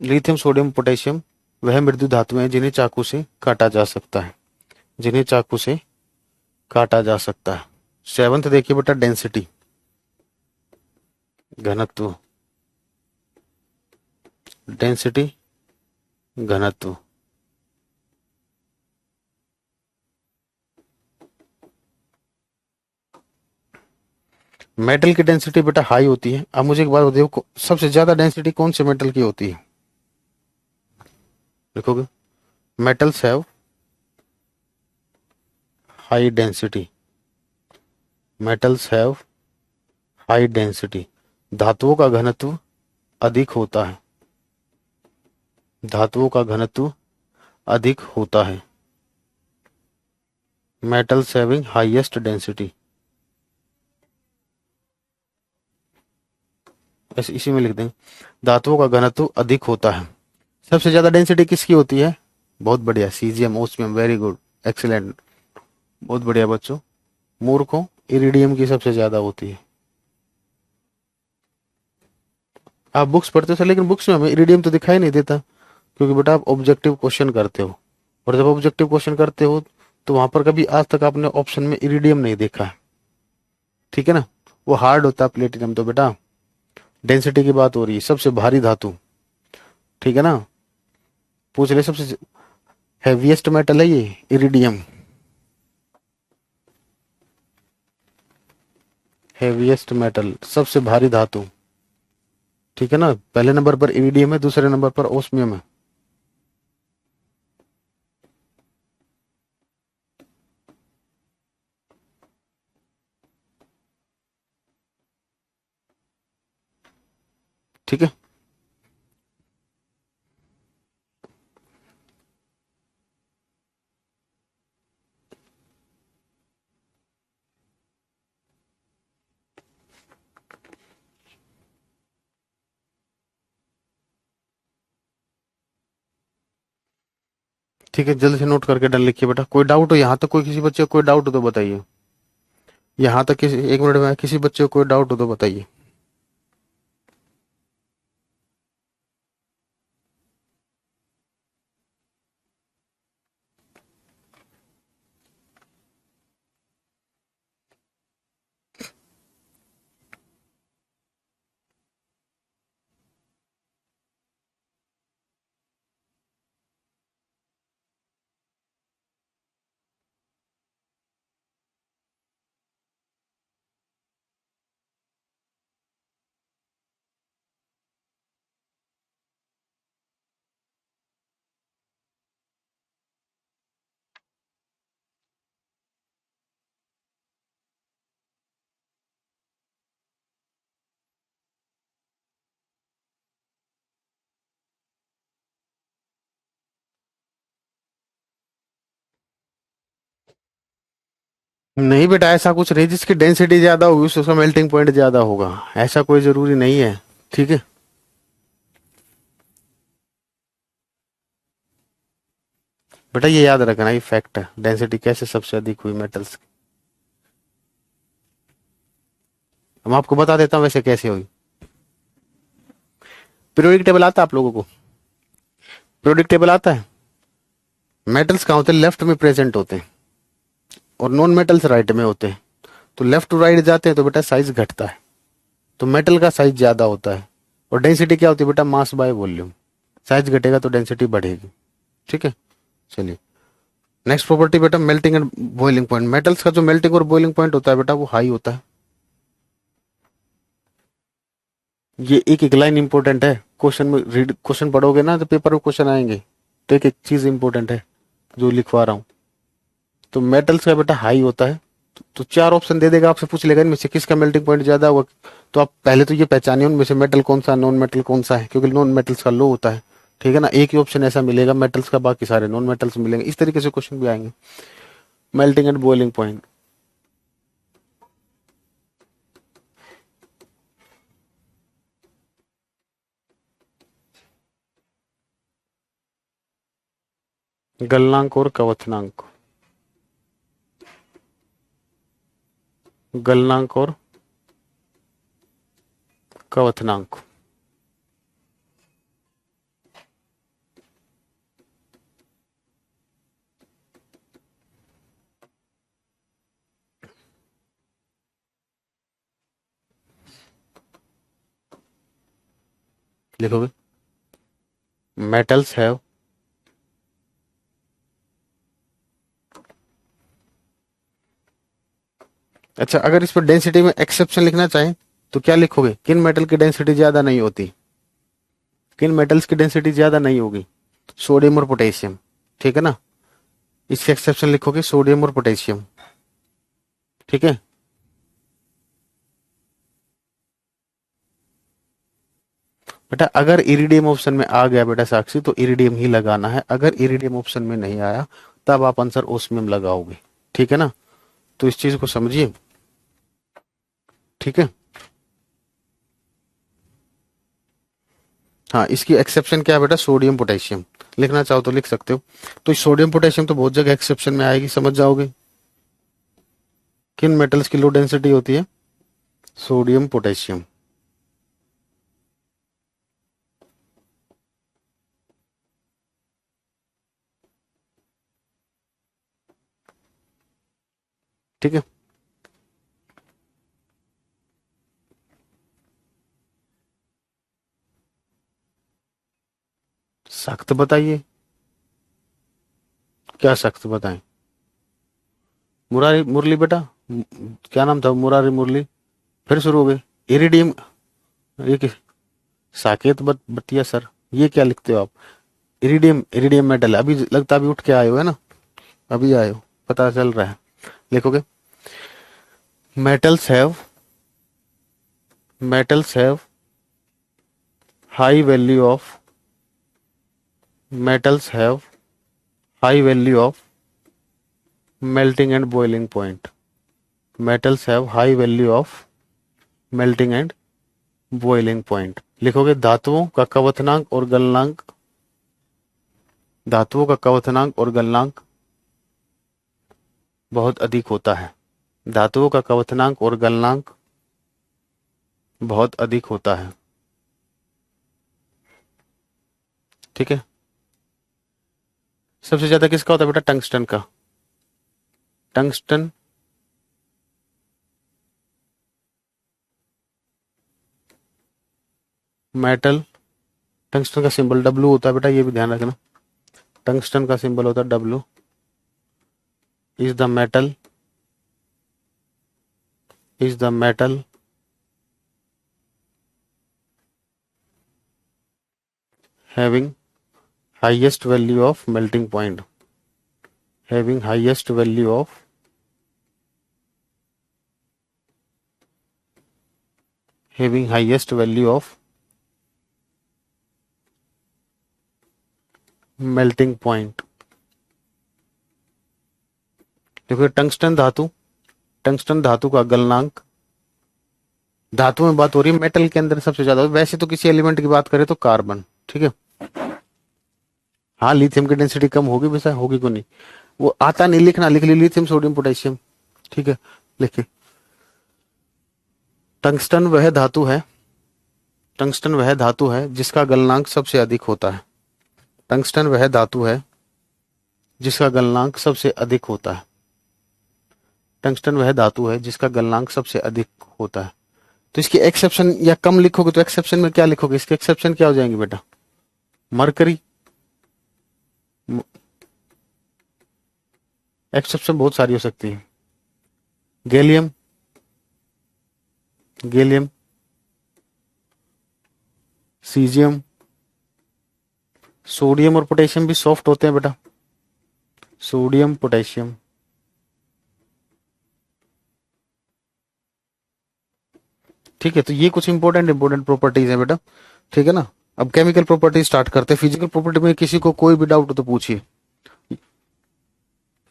लिथियम, सोडियम, पोटेशियम वह मृदु धातुएं हैं जिन्हें चाकू से काटा जा सकता है, जिन्हें चाकू से काटा जा सकता है। सेवंथ देखिए बेटा, डेंसिटी, घनत्व, डेंसिटी, घनत्व। मेटल की डेंसिटी बेटा हाई होती है। अब मुझे एक बात बताइए, सबसे ज्यादा डेंसिटी कौन से मेटल की होती है? देखोगे, metals have high density, metals have high density. धातुओं का घनत्व अधिक होता है, धातुओं का घनत्व अधिक होता है। मेटल्स हैविंग हाईएस्ट डेंसिटी, ऐसे इसी में लिख देंगे, धातुओं का घनत्व अधिक होता है। सबसे ज्यादा डेंसिटी किसकी होती है? बहुत बढ़िया, caesium, osmium, very good, excellent, बहुत बढ़िया बच्चों। मूर्खों, इरिडियम की सबसे ज्यादा होती है। आप बुक्स पढ़ते हो सर, लेकिन बुक्स में हमें इरिडियम तो दिखाई नहीं देता, क्योंकि बेटा आप ऑब्जेक्टिव क्वेश्चन करते हो, और जब ऑब्जेक्टिव क्वेश्चन करते हो तो वहां पर कभी आज तक आपने ऑप्शन में इरिडियम नहीं देखा है, ठीक है ना। वो हार्ड होता है प्लेटिनम तो बेटा। डेंसिटी की बात हो रही है, सबसे भारी धातु, ठीक है ना। पूछ ले, सबसे हैवीएस्ट मेटल है ये इरिडियम, हैवीएस्ट मेटल, सबसे भारी धातु, ठीक है ना। पहले नंबर पर इरिडियम है, दूसरे नंबर पर ओस्मियम है। ठीक है, ठीक है, जल्दी से नोट करके डन लिखिए बेटा। कोई डाउट हो यहाँ तक, कोई किसी बच्चे को कोई डाउट हो तो बताइए। यहाँ तक किसी, एक मिनट में किसी बच्चे को कोई डाउट हो तो बताइए। नहीं बेटा, ऐसा कुछ नहीं, जिसकी डेंसिटी ज्यादा होगी उसका मेल्टिंग पॉइंट ज्यादा होगा, ऐसा कोई जरूरी नहीं है, ठीक है। बेटा ये याद रखना, ये फैक्ट है, डेंसिटी कैसे सबसे अधिक हुई मेटल्स की। हम आपको बता देता हूँ वैसे कैसे हुई। पीरियोडिक टेबल आता है आप लोगों को? पीरियोडिक टेबल आता है? मेटल्स कहाँ होते हैं? लेफ्ट में प्रेजेंट होते हैं, और नॉन मेटल्स राइट में होते हैं। तो लेफ्ट टू राइट जाते हैं तो बेटा साइज घटता है, तो मेटल का साइज ज्यादा होता है। और डेंसिटी क्या होती है बेटा? Mass by volume. साइज घटेगा तो डेंसिटी बढ़ेगी, ठीक है। चलिए, नेक्स्ट प्रॉपर्टी बेटा, melting and boiling point. Metals का जो मेल्टिंग और बॉइलिंग पॉइंट होता है बेटा वो हाई होता है। ये एक एक लाइन इंपॉर्टेंट है, क्वेश्चन में रीड, क्वेश्चन पढ़ोगे ना तो पेपर में क्वेश्चन आएंगे, तो एक एक चीज इंपॉर्टेंट है जो लिखवा रहा हूँ। तो मेटल्स का बेटा हाई होता है, तो चार ऑप्शन दे देगा, आपसे पूछ लेगा इनमें से किसका मेल्टिंग पॉइंट ज्यादा होगा। तो आप पहले तो ये पहचानिए उनमें से मेटल कौन सा, नॉन मेटल कौन सा है, क्योंकि नॉन मेटल्स का लो होता है, ठीक है ना। एक ही ऑप्शन ऐसा मिलेगा मेटल्स का, बाकी सारे नॉन मेटल्स मिलेंगे। इस तरीके से क्वेश्चन भी आएंगे। मेल्टिंग एंड बॉइलिंग पॉइंट, गलनांक और कवथनांक, गलनांक और कवथनांक। लिखोगे मेटल्स हैव, अच्छा अगर इस पर डेंसिटी में एक्सेप्शन लिखना चाहें तो क्या लिखोगे, किन मेटल की डेंसिटी ज्यादा नहीं होती, किन मेटल्स की डेंसिटी ज्यादा नहीं होगी, सोडियम और पोटेशियम, ठीक है ना। इसके एक्सेप्शन लिखोगे सोडियम और पोटेशियम, ठीक है। बेटा अगर इरिडियम ऑप्शन में आ गया बेटा साक्षी तो इरिडियम ही लगाना है, अगर इरिडियम ऑप्शन में नहीं आया तब आप आंसर ओस्मियम लगाओगे, ठीक है ना। तो इस चीज को समझिए, ठीक है। हाँ इसकी एक्सेप्शन क्या है बेटा, सोडियम पोटेशियम, लिखना चाहो तो लिख सकते हो। तो सोडियम पोटेशियम तो बहुत जगह एक्सेप्शन में आएगी, समझ जाओगे। किन मेटल्स की लो डेंसिटी होती है, सोडियम पोटेशियम, ठीक है। सख्त बताइए, क्या सख्त बताएं। मुरारी मुरली बेटा, क्या नाम था, मुरारी मुरली, फिर शुरू हो गए। इरिडियम, ये साकेत बतिया सर, ये क्या लिखते हो आप। इरिडियम, इरिडियम मेटल है, अभी लगता है अभी उठ के आए हो है ना, अभी आए हो, पता चल रहा है। लिखोगे metals have, metals have high value of, metals have high value of melting and boiling point, metals have high value of melting and boiling point. लिखोगे धातुओं का क्वथनांक और गलनांक, धातुओं का क्वथनांक और गलनांक बहुत अधिक होता है, धातुओं का क्वथनांक और गलनांक बहुत अधिक होता है, ठीक है। सबसे ज्यादा किसका होता है बेटा, टंगस्टन का, टंगस्टन, मेटल, टंगस्टन का सिंबल डब्लू होता है बेटा, ये भी ध्यान रखना, टंगस्टन का सिंबल होता है W, is the metal, is the metal having highest value of melting point, having highest value of, having highest value of melting point. देखो टंगस्टन धातु, टंगस्टन धातु का गलनांक, धातु में बात हो रही है, मेटल के अंदर सबसे ज्यादा, वैसे तो किसी एलिमेंट की बात करें तो कार्बन, ठीक है। हाँ लिथियम की डेंसिटी कम होगी, वैसा होगी को नहीं, वो आता नहीं लिखना, लिख ली लिथियम सोडियम पोटेशियम, ठीक है। लिखिए टंगस्टन वह धातु है, टंगस्टन वह धातु है जिसका गलनांक सबसे अधिक होता है, टंगस्टन वह धातु है जिसका गलनांक सबसे अधिक होता है, टंगस्टन वह धातु है जिसका गलनांक सबसे अधिक होता है। तो इसकी एक्सेप्शन या कम लिखोगे तो एक्सेप्शन में क्या लिखोगे, इसके एक्सेप्शन क्या हो जाएंगे बेटा, मरकरी, एक्सेप्शन बहुत सारी हो सकती है, गैलियम, गैलियम, सीजियम, सोडियम और पोटेशियम भी सॉफ्ट होते हैं बेटा, सोडियम पोटेशियम, ठीक है। तो ये कुछ इंपॉर्टेंट इंपॉर्टेंट प्रॉपर्टीज है बेटा, ठीक है ना। अब केमिकल प्रॉपर्टीज स्टार्ट करते हैं, फिजिकल प्रॉपर्टी में किसी को कोई भी डाउट हो तो पूछिए,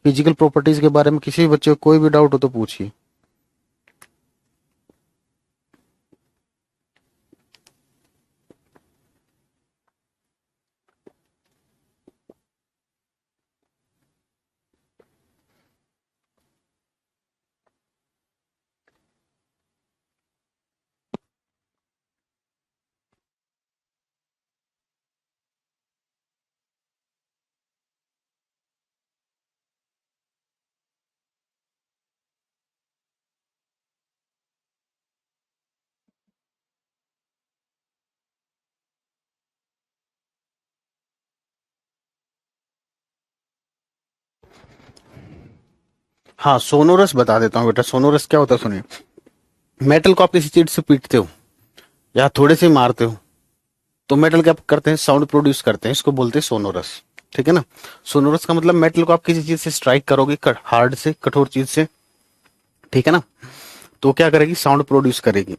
फिजिकल प्रॉपर्टीज के बारे में किसी भी बच्चे को कोई भी डाउट हो तो पूछिए। हाँ, सोनोरस बता देता हूँ बेटा। सोनोरस क्या होता है सुनिए। मेटल को आप किसी चीज से पीटते हो या थोड़े से मारते हो तो मेटल क्या करते हैं, साउंड प्रोड्यूस करते हैं, इसको बोलते हैं सोनोरस। ठीक है ना। सोनोरस का मतलब मेटल को आप किसी चीज से स्ट्राइक करोगे, हार्ड से, कठोर चीज से, ठीक है ना, तो क्या करेगी, साउंड प्रोड्यूस करेगी।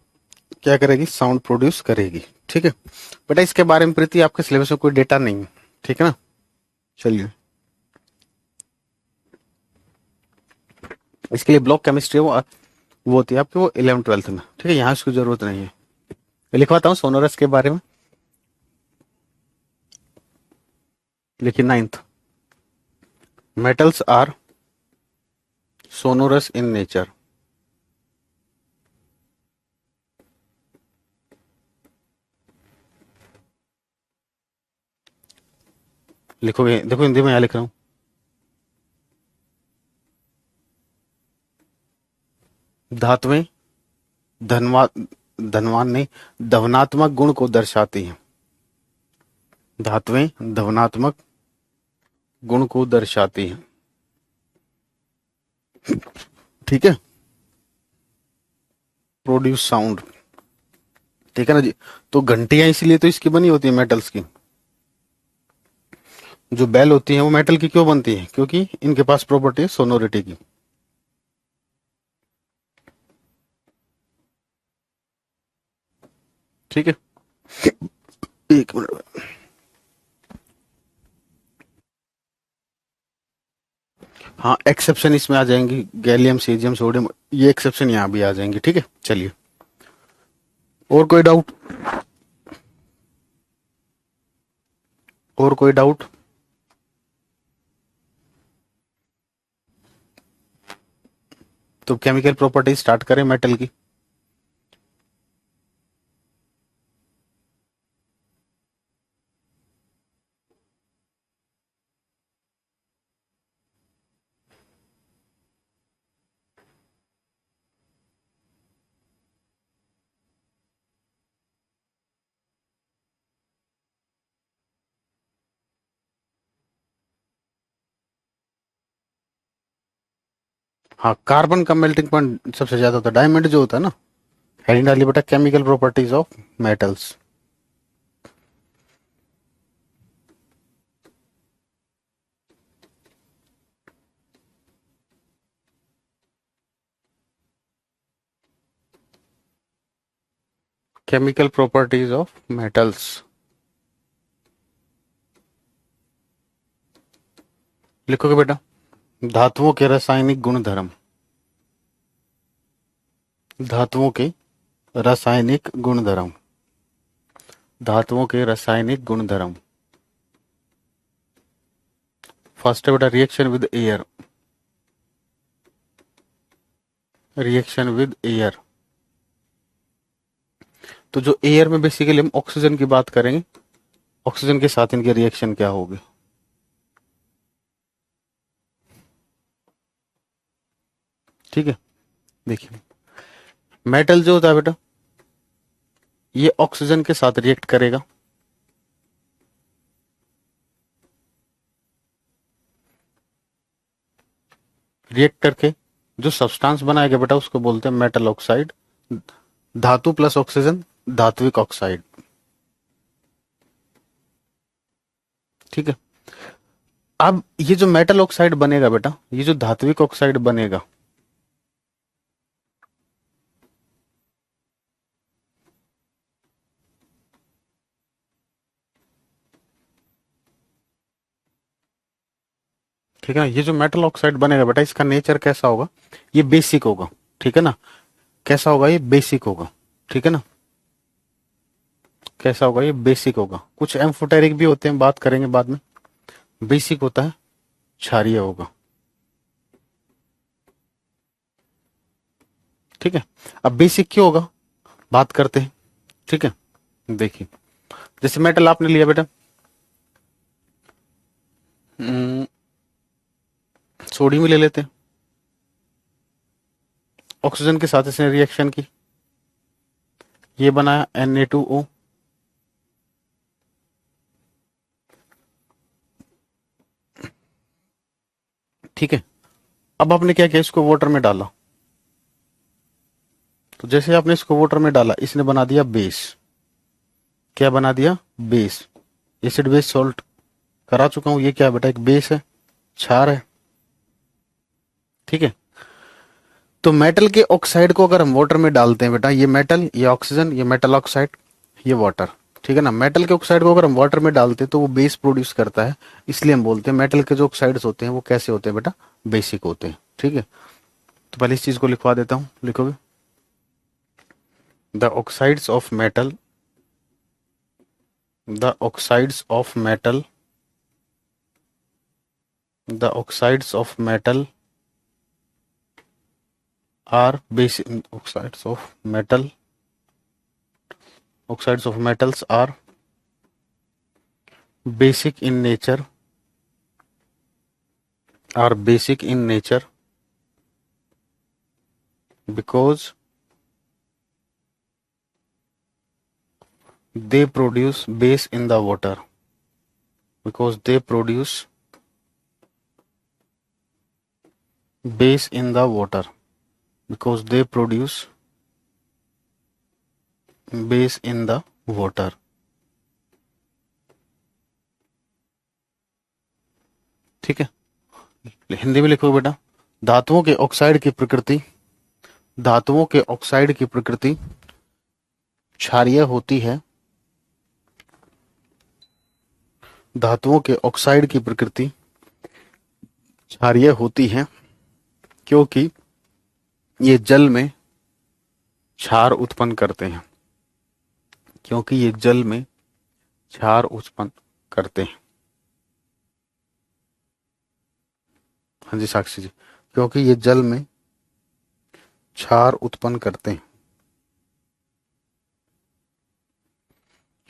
क्या करेगी, साउंड प्रोड्यूस करेगी। ठीक है बेटा, इसके बारे में प्रीति आपके सिलेबस में कोई डेटा नहीं है, ठीक है ना। चलिए, इसके लिए ब्लॉक केमिस्ट्री वो होती है आपकी, वो 11th 12th में, ठीक है, यहाँ इसकी जरूरत नहीं है। मैं लिखवाता हूँ सोनोरस के बारे में। देखिए 9th, metals are sonorous in nature. लिखोगे, देखो हिंदी में यहाँ लिख रहा हूँ। धातुएं धनवान, धनवान नहीं, धवनात्मक गुण को दर्शाती हैं। धातुएं धवनात्मक गुण को दर्शाती हैं। ठीक है, प्रोड्यूस साउंड, ठीक है ना जी। तो घंटियां इसीलिए तो इसकी बनी होती है मेटल्स की। जो बेल होती है वो मेटल की क्यों बनती है, क्योंकि इनके पास प्रॉपर्टी है सोनोरिटी की। ठीक है, एक मिनट। हाँ, एक्सेप्शन इसमें आ जाएंगी, गैलियम सीजियम सोडियम, ये एक्सेप्शन यहाँ भी आ जाएंगी। ठीक है, चलिए, और कोई डाउट, और कोई डाउट। तो केमिकल प्रॉपर्टी स्टार्ट करें मेटल की। हाँ, कार्बन का मेल्टिंग पॉइंट सबसे ज्यादा होता है, डायमंड जो होता है ना। हेडिंग डालिए बेटा, chemical properties of metals. Chemical properties of metals. लिखोगे बेटा, धातुओं के रासायनिक गुणधर्म। धातुओं के रासायनिक गुणधर्म। धातुओं के रासायनिक गुणधर्म। फर्स्ट है बेटा, reaction with air. Reaction with air. तो जो एयर में बेसिकली हम ऑक्सीजन की बात करेंगे, ऑक्सीजन के साथ इनके रिएक्शन क्या होगी। ठीक है, देखिए, मेटल जो होता है बेटा, ये ऑक्सीजन के साथ रिएक्ट करेगा। रिएक्ट करके जो सब्सटेंस बनाएगा बेटा, उसको बोलते हैं मेटल ऑक्साइड। धातु प्लस ऑक्सीजन, धात्विक ऑक्साइड। ठीक है, अब ये जो मेटल ऑक्साइड बनेगा बेटा, ये जो धात्विक ऑक्साइड बनेगा, ठीक है ना, ये जो मेटल ऑक्साइड बनेगा बेटा, इसका नेचर कैसा होगा, ये बेसिक होगा। ठीक है ना, कैसा होगा, ये बेसिक होगा। ठीक है ना, कैसा होगा, ये बेसिक होगा। कुछ एम्फोटेरिक भी होते हैं, बात करेंगे बाद में। बेसिक होता है, क्षारीय होगा। ठीक है, अब बेसिक क्यों होगा, बात करते हैं। ठीक है, देखिए, जैसे मेटल आपने लिया बेटा, सोडियम ले लेते हैं, ऑक्सीजन के साथ इसने रिएक्शन की, ये बनाया Na2O। ठीक है, अब आपने क्या किया, इसको वाटर में डाला, तो जैसे आपने इसको वाटर में डाला इसने बना दिया बेस। क्या बना दिया, बेस। एसिड बेस सॉल्ट करा चुका हूं, ये क्या है बेटा, एक बेस है, क्षार है। ठीक है, तो मेटल के ऑक्साइड को अगर हम वाटर में डालते हैं बेटा, ये मेटल, ये ऑक्सीजन, ये मेटल ऑक्साइड, ये वाटर, ठीक है ना। मेटल के ऑक्साइड को अगर हम वाटर में डालते हैं तो वो बेस प्रोड्यूस करता है, इसलिए हम बोलते हैं मेटल के जो ऑक्साइड्स होते हैं वो कैसे होते हैं बेटा, बेसिक होते हैं। ठीक है, तो पहले इस चीज को लिखवा देता हूं, लिखोगे the oxides of metal, the oxides of metal, the oxides of metal are basic, oxides of metals are basic in nature, because they produce base in the water, because they produce base in the water, because they produce base in the water। ठीक है, हिंदी में लिखो बेटा, धातुओं के oxide की प्रकृति, धातुओं के ऑक्साइड की प्रकृति क्षारीय होती है, धातुओं के ऑक्साइड की प्रकृति क्षारीय होती है, क्योंकि ये जल में क्षार उत्पन्न करते हैं, क्योंकि ये जल में क्षार उत्पन्न करते हैं। हाँ जी साक्षी जी, क्योंकि ये जल में क्षार उत्पन्न करते हैं,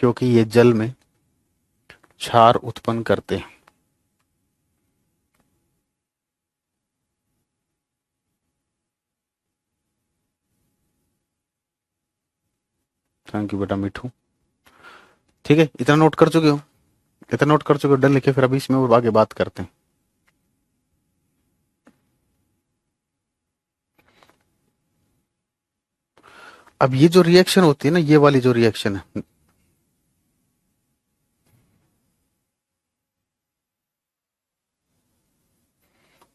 क्योंकि ये जल में क्षार उत्पन्न करते हैं। थैंक यू बेटा मिठू। ठीक है, इतना नोट कर चुके हो, इतना नोट कर चुके हो, डन लिखे, फिर अभी इसमें और आगे बात करते हैं। अब ये जो रिएक्शन होती है ना, ये वाली जो रिएक्शन है,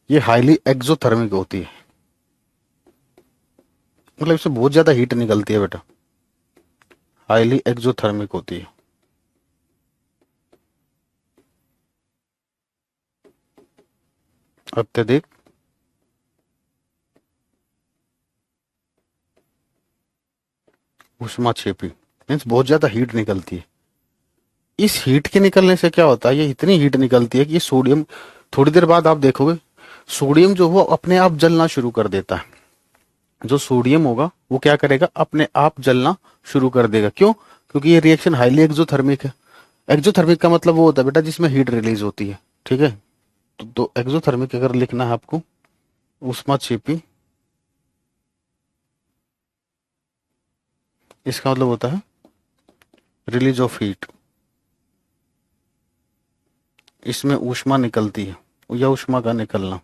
ये हाईली एक्सोथर्मिक होती है, मतलब इससे बहुत ज्यादा हीट निकलती है बेटा, हाईली एक्सोथर्मिक होती है। अत्यधिक ऊष्माक्षेपी मीन्स बहुत ज्यादा हीट निकलती है। इस हीट के निकलने से क्या होता है, ये इतनी हीट निकलती है कि ये सोडियम, थोड़ी देर बाद आप देखोगे सोडियम जो वो अपने आप जलना शुरू कर देता है। जो सोडियम होगा वो क्या करेगा, अपने आप जलना शुरू कर देगा। क्यों, क्योंकि ये रिएक्शन हाईली एक्सोथर्मिक है। एक्सोथर्मिक का मतलब वो होता है बेटा जिसमें हीट रिलीज होती है। ठीक है, तो एक्सोथर्मिक अगर लिखना है आपको, ऊष्माक्षेपी, इसका मतलब होता है रिलीज ऑफ हीट, इसमें ऊष्मा निकलती है या ऊष्मा का निकलना।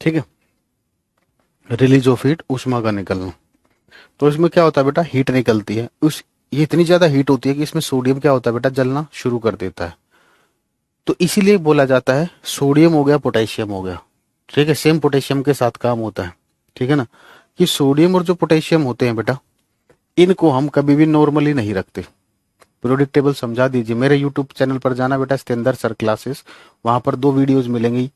ठीक है, रिलीज ऑफ हीट, ऊष्मा का निकलना। तो इसमें क्या होता है बेटा, हीट निकलती है, उस ये इतनी ज्यादा हीट होती है कि इसमें सोडियम क्या होता है बेटा, जलना शुरू कर देता है। तो इसीलिए बोला जाता है सोडियम हो गया, पोटेशियम हो गया। ठीक है, सेम पोटेशियम के साथ काम होता है। ठीक है ना, कि सोडियम और जो पोटेशियम होते हैं बेटा, इनको हम कभी भी नॉर्मली नहीं रखते। पीरियोडिक टेबल समझा दीजिए, मेरे यूट्यूब चैनल पर जाना बेटा, सतेंद्र सर क्लासेस, वहां पर 2 वीडियोज मिलेंगी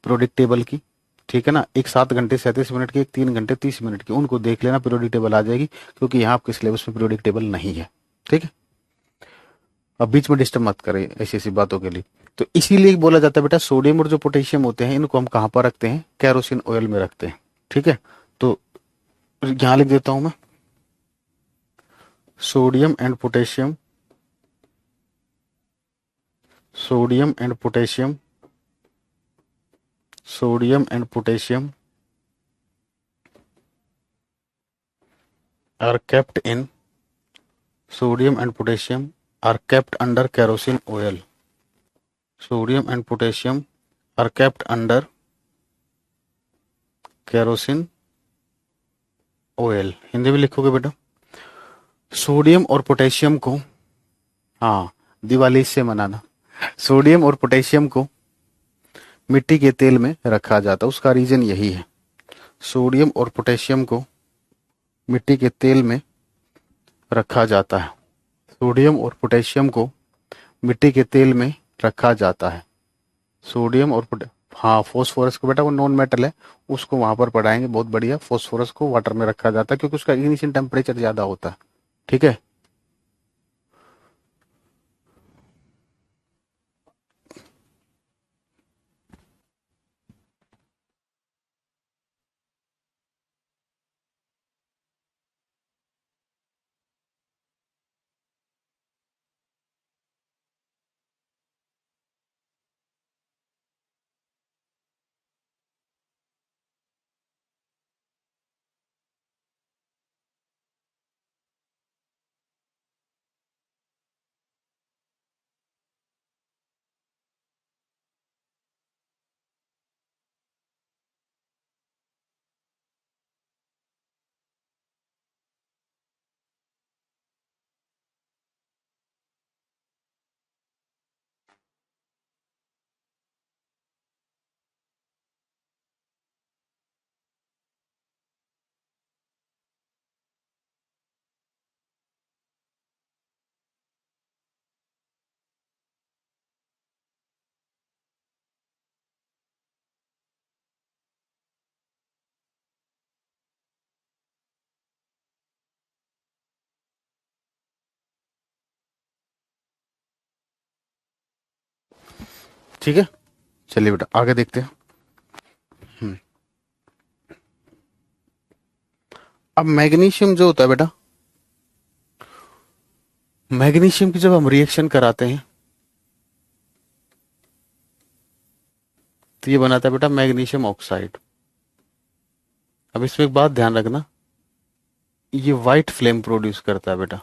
पीरियोडिक टेबल की। ठीक है ना, एक 7 घंटे 37 मिनट की, एक 3 घंटे 30 मिनट की, उनको देख लेना, पीरियोडिक टेबल आ जाएगी, क्योंकि यहाँ आपके सिलेबस में पीरियोडिक टेबल नहीं है। ठीक है, अब बीच में डिस्टर्ब मत करें ऐसी ऐसी बातों के लिए। तो इसीलिए बोला जाता है बेटा सोडियम और जो पोटेशियम होते हैं इनको हम कहाँ पर रखते हैं, कैरोसिन ऑयल में रखते हैं। ठीक है, तो यहां लिख देता हूं मैं, sodium and potassium, sodium and potassium, sodium and potassium are kept in sodium and potassium are kept under kerosene oil. Sodium and potassium are kept under kerosene oil. Hindi में लिखोगे बेटा। सोडियम और पोटेशियम को, हाँ दिवाली से मनाना, सोडियम और potassium को मिट्टी के तेल में रखा जाता है, उसका रीजन यही है। सोडियम और पोटेशियम को मिट्टी के तेल में रखा जाता है। सोडियम और पोटेशियम को मिट्टी के तेल में रखा जाता है। सोडियम और हाँ फॉस्फोरस को बेटा वो नॉन मेटल है, उसको वहां पर पढ़ाएंगे, बहुत बढ़िया। फॉस्फोरस को वाटर में रखा जाता है क्योंकि उसका इग्निशन टेम्परेचर ज्यादा होता है। ठीक है। ठीक है, चलिए बेटा आगे देखते हैं। अब मैग्नीशियम जो होता है बेटा, मैग्नीशियम की जब हम रिएक्शन कराते हैं तो ये बनाता है बेटा मैग्नीशियम ऑक्साइड। अब इसमें एक बात ध्यान रखना, ये व्हाइट फ्लेम प्रोड्यूस करता है बेटा,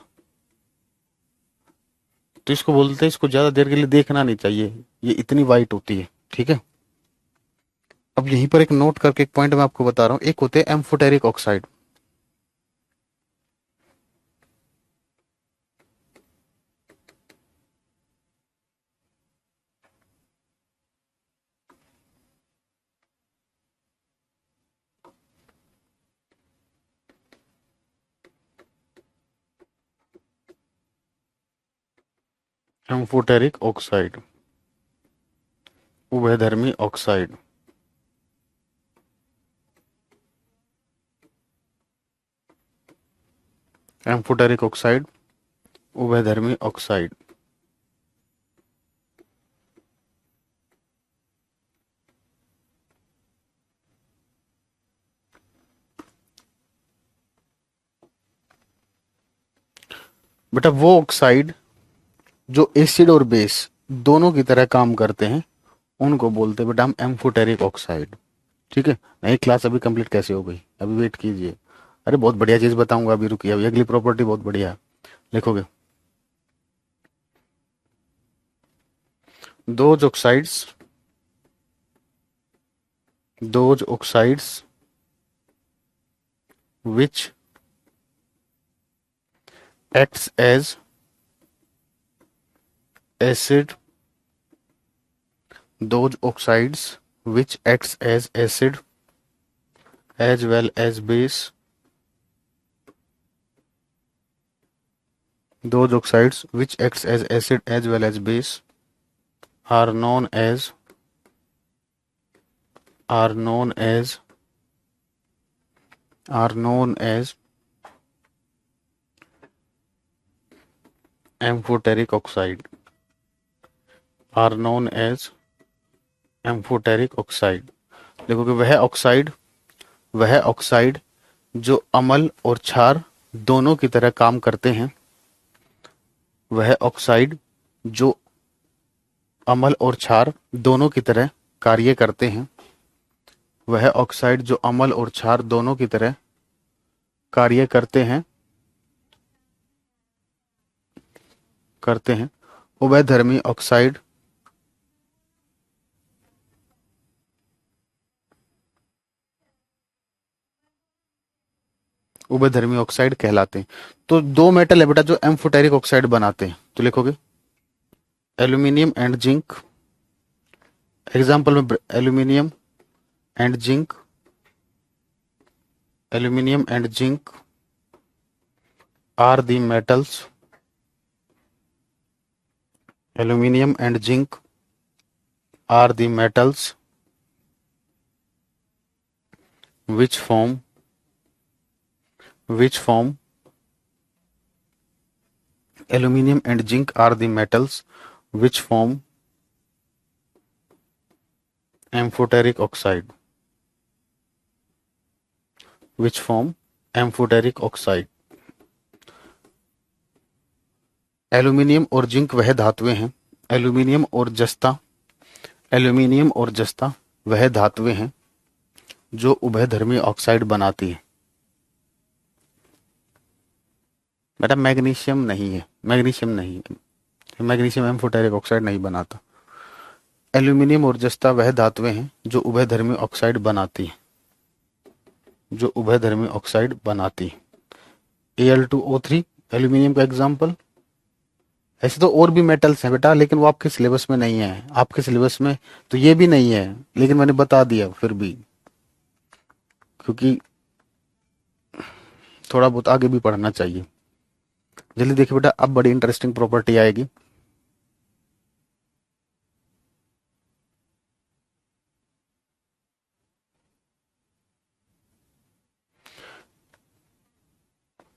तो इसको बोलते हैं, इसको ज्यादा देर के लिए देखना नहीं चाहिए, ये इतनी व्हाइट होती है। ठीक है। अब यहीं पर एक नोट करके एक पॉइंट मैं आपको बता रहा हूं, एक होते हैं एम्फोटेरिक ऑक्साइड। एम्फोटेरिक ऑक्साइड, उभयधर्मी ऑक्साइड। एम्फोटेरिक ऑक्साइड, उभयधर्मी ऑक्साइड। बेटा वो ऑक्साइड जो एसिड और बेस दोनों की तरह काम करते हैं उनको बोलते हैं बेटा हम एम्फोटेरिक ऑक्साइड। ठीक है। नहीं क्लास अभी कंप्लीट कैसे हो गई, अभी वेट कीजिए। अरे बहुत बढ़िया चीज बताऊंगा, अभी रुकिए, अभी अगली प्रॉपर्टी बहुत बढ़िया है। लिखोगे those oxides, those oxides which acts as acid, those oxides which acts as acid as well as base, those oxides which acts as acid as well as base are known as are known as are known as amphoteric oxide, are known as amphoteric oxide। देखो कि वह oxide जो अम्ल और क्षार दोनों की तरह काम करते हैं, वह ऑक्साइड जो अम्ल और क्षार दोनों की तरह कार्य करते हैं, वह ऑक्साइड जो अम्ल और क्षार दोनों की तरह कार्य करते हैं करते हैं उभयधर्मी ऑक्साइड उभयधर्मी ऑक्साइड कहलाते हैं। तो दो मेटल है बेटा जो एम्फोटेरिक ऑक्साइड बनाते हैं, तो लिखोगे एल्यूमिनियम एंड जिंक। एग्जाम्पल में aluminium and zinc, aluminium and zinc are the metals, aluminium and zinc are the metals which form aluminum and zinc are the metals which form amphoteric oxide, which form amphoteric oxide। Aluminium और zinc वह धातुएं हैं, aluminium और जस्ता, aluminium और जस्ता वह धातुएं हैं जो उभयधर्मी ऑक्साइड बनाती है। बेटा मैग्नीशियम नहीं है, मैग्नीशियम नहीं है, मैग्नीशियम एम्फोटेरिक ऑक्साइड नहीं बनाता। एल्यूमिनियम और जस्ता वह धातुएं हैं जो उभयधर्मी ऑक्साइड बनाती है, जो उभयधर्मी ऑक्साइड बनाती है। Al2O3 एल्यूमिनियम का एग्जाम्पल। ऐसे तो और भी मेटल्स हैं बेटा, लेकिन वो आपके सिलेबस में नहीं है, आपके सिलेबस में तो ये भी नहीं है, लेकिन मैंने बता दिया फिर भी, क्योंकि थोड़ा बहुत आगे भी पढ़ना चाहिए। जल्दी देखिए बेटा, अब बड़ी इंटरेस्टिंग प्रॉपर्टी आएगी।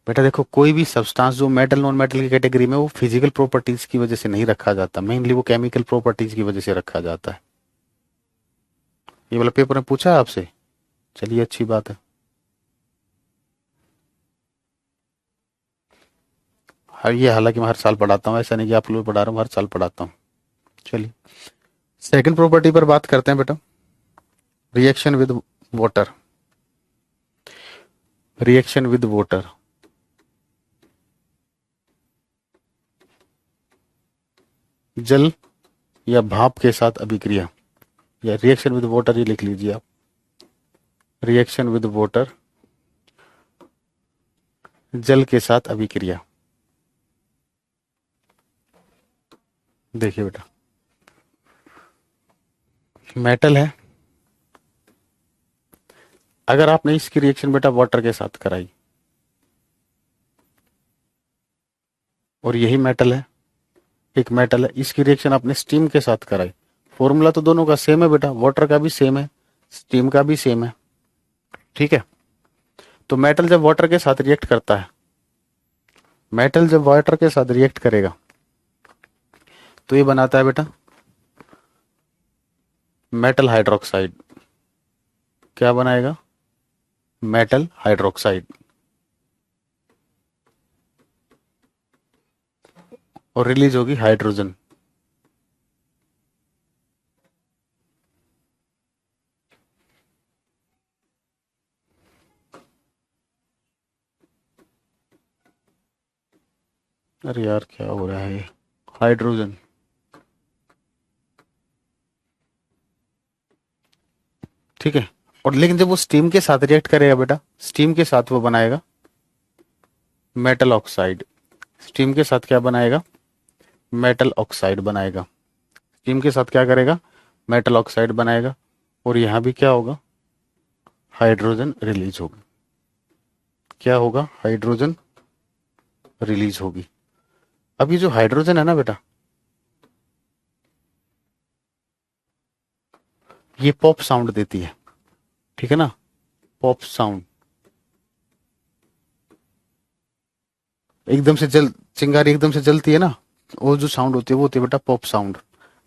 बेटा देखो, कोई भी सब्सटेंस जो मेटल नॉन मेटल की कैटेगरी में, वो फिजिकल प्रॉपर्टीज की वजह से नहीं रखा जाता, मेनली वो केमिकल प्रॉपर्टीज की वजह से रखा जाता है। ये वाला पेपर में पूछा है आपसे, चलिए अच्छी बात है। ये हालांकि मैं हर साल पढ़ाता हूँ, ऐसा नहीं कि आप लोग पढ़ा रहा हूँ, हर साल पढ़ाता हूँ। चलिए सेकंड प्रॉपर्टी पर बात करते हैं बेटा, reaction with water. Reaction with water, जल या भाप के साथ अभिक्रिया, या रिएक्शन विद वाटर ये लिख लीजिए आप, रिएक्शन विद वाटर जल के साथ अभिक्रिया। देखिए बेटा, मेटल है, अगर आपने इसकी रिएक्शन बेटा वाटर के साथ कराई, और यही मेटल है, एक मेटल है, इसकी रिएक्शन आपने स्टीम के साथ कराई, फॉर्मूला तो दोनों का सेम है बेटा, वाटर का भी सेम है, स्टीम का भी सेम है, ठीक है। तो मेटल जब वाटर के साथ रिएक्ट करता है, मेटल जब वाटर के साथ रिएक्ट करेगा तो ये बनाता है बेटा मेटल हाइड्रोक्साइड। क्या बनाएगा? Metal hydroxide. और रिलीज होगी हाइड्रोजन। अरे यार क्या हो रहा है, हाइड्रोजन। ठीक है, और लेकिन जब वो स्टीम के साथ रिएक्ट करेगा बेटा, स्टीम के साथ वो बनाएगा मेटल ऑक्साइड। स्टीम के साथ क्या बनाएगा? मेटल ऑक्साइड बनाएगा। स्टीम के साथ क्या करेगा? मेटल ऑक्साइड बनाएगा। और यहां भी क्या होगा? हाइड्रोजन रिलीज होगी। क्या होगा? हाइड्रोजन रिलीज होगी। अब ये जो हाइड्रोजन है ना बेटा, ये पॉप साउंड देती है, ठीक है ना, पॉप साउंड। एकदम से जल, चिंगारी एकदम से जलती है ना, वो जो साउंड होती है वो होती है बेटा पॉप साउंड।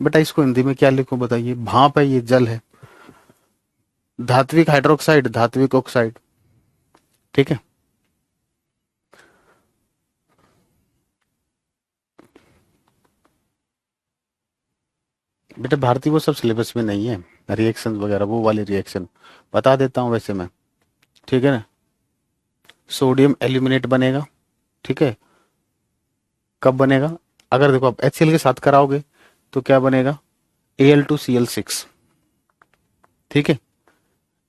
बेटा इसको हिंदी में क्या लिखूं बताइए? भाप है, ये जल है। धात्विक हाइड्रोक्साइड, धात्विक ऑक्साइड, ठीक है। बेटा भारतीय वो सब सिलेबस में नहीं है, रिएक्शन वगैरह, वो वाली रिएक्शन बता देता हूं वैसे मैं, ठीक है ना। सोडियम एल्यूमिनेट बनेगा, ठीक है। कब बनेगा? अगर देखो आप HCl के साथ कराओगे तो क्या बनेगा, Al2Cl6, ठीक है,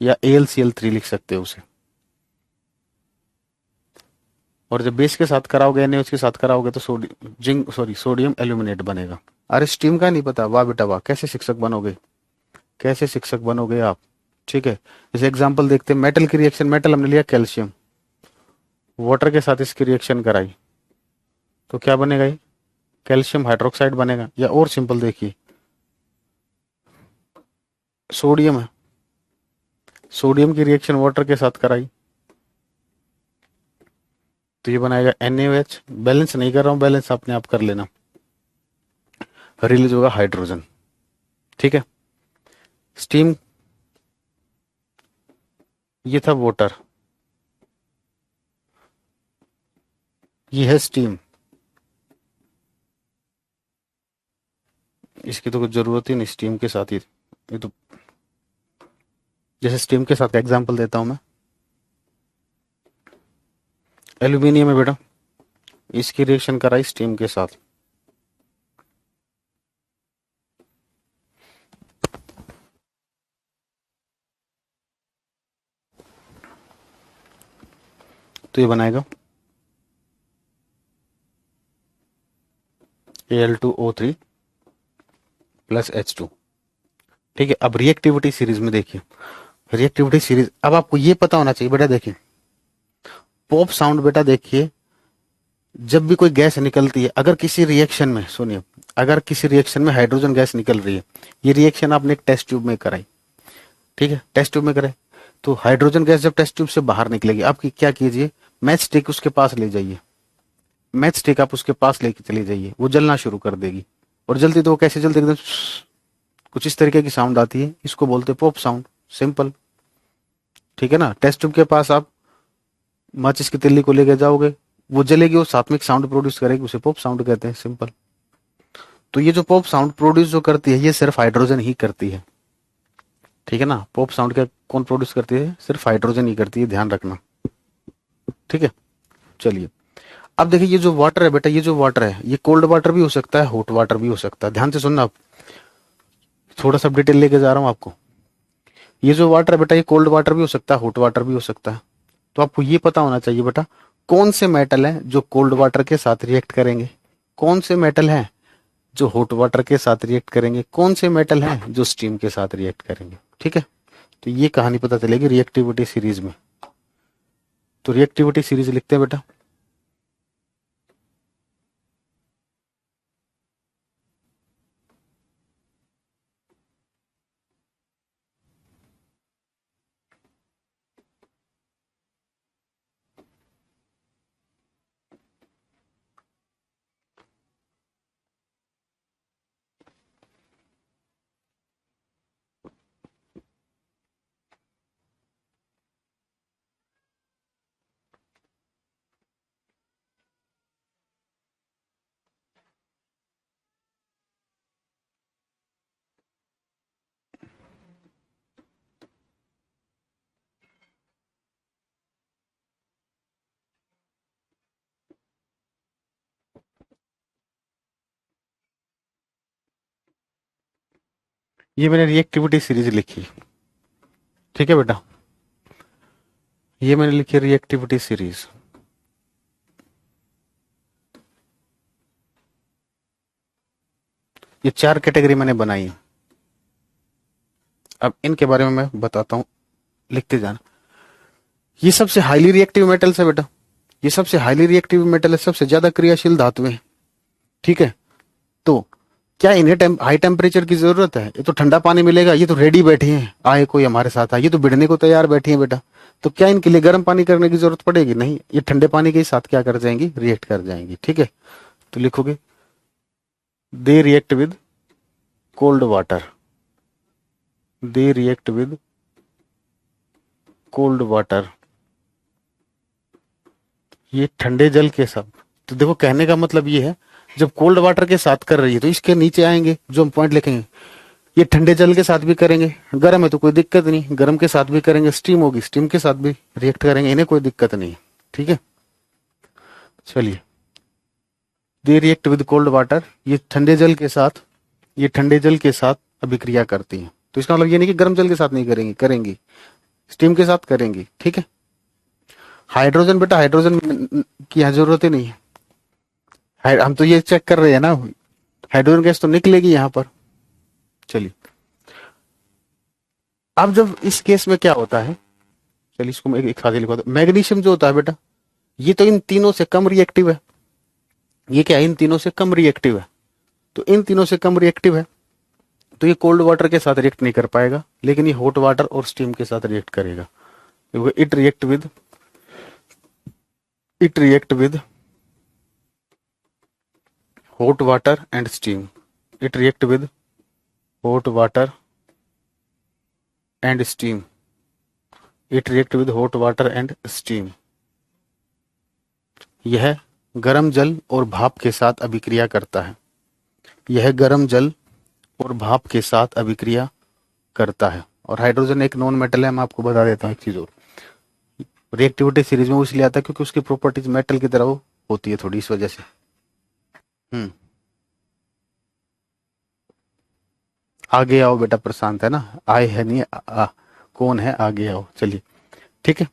या AlCl3 लिख सकते हो उसे। और जब बेस के साथ कराओगे, NaOH के साथ कराओगे तो सोडियम एल्यूमिनेट बनेगा। अरे स्टीम का नहीं पता, वाह बेटा वाह, कैसे शिक्षक बनोगे, कैसे शिक्षक बनोगे आप। ठीक है, जैसे एग्जांपल देखते हैं, मेटल की रिएक्शन, मेटल हमने लिया कैल्शियम, वाटर के साथ इसकी रिएक्शन कराई तो क्या बनेगा, ये कैल्शियम हाइड्रोक्साइड बनेगा। या और सिंपल देखिए, सोडियम है, सोडियम की रिएक्शन वाटर के साथ कराई तो ये बनाएगा NaOH। बैलेंस नहीं कर रहा हूं, बैलेंस अपने आप कर लेना, रिलीज होगा हाइड्रोजन। ठीक है, स्टीम, ये था वाटर, ये है स्टीम, इसकी तो कुछ जरूरत ही नहीं, स्टीम के साथ ही ये तो, जैसे स्टीम के साथ का एग्जांपल देता हूं मैं, एल्यूमिनियम है बेटा, इसकी रिएक्शन कराई स्टीम के साथ तो ये बनाएगा Al2O3 प्लस H2। ठीक है, अब रिएक्टिविटी सीरीज में देखिए, रिएक्टिविटी सीरीज, अब आपको ये पता होना चाहिए बेटा, देखिए पॉप साउंड बेटा, देखिए जब भी कोई गैस निकलती है, अगर किसी रिएक्शन में, सुनिए, अगर किसी रिएक्शन में हाइड्रोजन गैस निकल रही है, ये रिएक्शन आपने एक टेस्ट ट्यूब में कराई, ठीक है, टेस्ट ट्यूब में कराई, तो हाइड्रोजन गैस जब टेस्ट ट्यूब से बाहर निकलेगी, आप क्या कीजिए, मैच स्टिक उसके पास ले जाइए, मैच स्टिक आप उसके पास लेके चले जाइए, वो जलना शुरू कर देगी। और जलती तो वो कैसे जलती, एकदम कुछ इस तरीके की साउंड आती है, इसको बोलते हैं पॉप साउंड, सिंपल। ठीक है ना, टेस्ट ट्यूब के पास आप माचिस की तिल्ली को लेके जाओगे, वो जलेगी, वो सात्विक साउंड प्रोड्यूस करेगी, उसे पॉप साउंड कहते हैं, सिंपल। तो ये जो पॉप साउंड प्रोड्यूस जो करती है, ये सिर्फ हाइड्रोजन ही करती है। ठीक है ना, पॉप साउंड क्या कौन प्रोड्यूस करती है, सिर्फ हाइड्रोजन ही करती है, ध्यान रखना। ठीक है, चलिए अब देखिए, ये जो वाटर है बेटा, ये जो वाटर है, ये कोल्ड वाटर भी हो सकता है, हॉट वाटर भी हो सकता है, ध्यान से सुनना, आप थोड़ा सा डिटेल लेके जा रहा हूं आपको। ये जो वाटर है बेटा, ये कोल्ड वाटर भी हो सकता है, हॉट वाटर भी हो सकता है। तो आपको ये पता होना चाहिए बेटा, कौन से मेटल हैं जो कोल्ड वाटर के साथ रिएक्ट करेंगे, कौन से मेटल हैं जो हॉट वाटर के साथ रिएक्ट करेंगे, कौन से मेटल हैं जो स्टीम के साथ रिएक्ट करेंगे। ठीक है, तो ये कहानी पता चलेगी रिएक्टिविटी सीरीज में। तो रिएक्टिविटी सीरीज लिखते हैं बेटा, ये मैंने रिएक्टिविटी सीरीज लिखी। ठीक है बेटा, ये मैंने लिखी रिएक्टिविटी सीरीज। ये 4 कैटेगरी मैंने बनाई है, अब इनके बारे में मैं बताता हूं, लिखते जाना। ये सबसे हाईली रिएक्टिव मेटल्स है बेटा, ये सबसे हाईली रिएक्टिव मेटल है, सबसे ज्यादा क्रियाशील धातुएं हैं। ठीक है, तो क्या इन्हें हाई टेम्परेचर की जरूरत है, ये तो ठंडा पानी मिलेगा, ये तो रेडी बैठी हैं, आए कोई हमारे साथ आए, ये तो भिड़ने को तैयार बैठी हैं बेटा, तो क्या इनके लिए गर्म पानी करने की जरूरत पड़ेगी, नहीं, ये ठंडे पानी के साथ क्या कर जाएंगी, रिएक्ट कर जाएंगी। ठीक है, तो लिखोगे they react with cold water, they react with cold water, ये ठंडे जल के साथ। तो देखो कहने का मतलब ये है, जब कोल्ड वाटर के साथ कर रही है तो इसके नीचे आएंगे जो हम पॉइंट लिखेंगे, ये ठंडे जल के साथ भी करेंगे, गर्म है तो कोई दिक्कत नहीं, गर्म के साथ भी करेंगे, स्टीम होगी स्टीम के साथ भी रिएक्ट करेंगे, इन्हें कोई दिक्कत नहीं। ठीक है, चलिए they react with cold water, ये ठंडे जल के साथ, ये ठंडे जल के साथ अभिक्रिया करती हैं। तो इसका मतलब ये नहीं कि गर्म जल के साथ नहीं करेंगी, करेंगी, स्टीम के साथ करेंगी। ठीक है। हाइड्रोजन बेटा, हाइड्रोजन की यहाँ जरूरत ही नहीं है। हम तो ये चेक कर रहे हैं ना, हाइड्रोजन गैस तो निकलेगी यहाँ पर। चलिए, अब जब इस केस में क्या होता है, चलिए इसको मैं एक साथ ही लिखवा दो। मैग्नीशियम जो होता है बेटा, ये तो इन तीनों से कम रिएक्टिव है। ये क्या है, इन तीनों से कम रिएक्टिव है। तो इन तीनों से कम रिएक्टिव है, तो ये कोल्ड वाटर के साथ रिएक्ट नहीं कर पाएगा, लेकिन ये हॉट वाटर और स्टीम के साथ रिएक्ट करेगा। It react with hot water and steam. It react with hot water and steam. It react with hot water and steam. यह गर्म जल और भाप के साथ अभिक्रिया करता है। यह गर्म जल और भाप के साथ अभिक्रिया करता है। और हाइड्रोजन एक नॉन मेटल है, मैं आपको बता देता हूँ एक चीज और। रिएक्टिविटी सीरीज में वो इसलिए आता है क्योंकि उसकी प्रॉपर्टीज मेटल की तरह होती है थोड़ी, इस वजह से। आगे आओ बेटा, प्रशांत है ना, आए है नहीं कौन है, आगे आओ। चलिए ठीक है।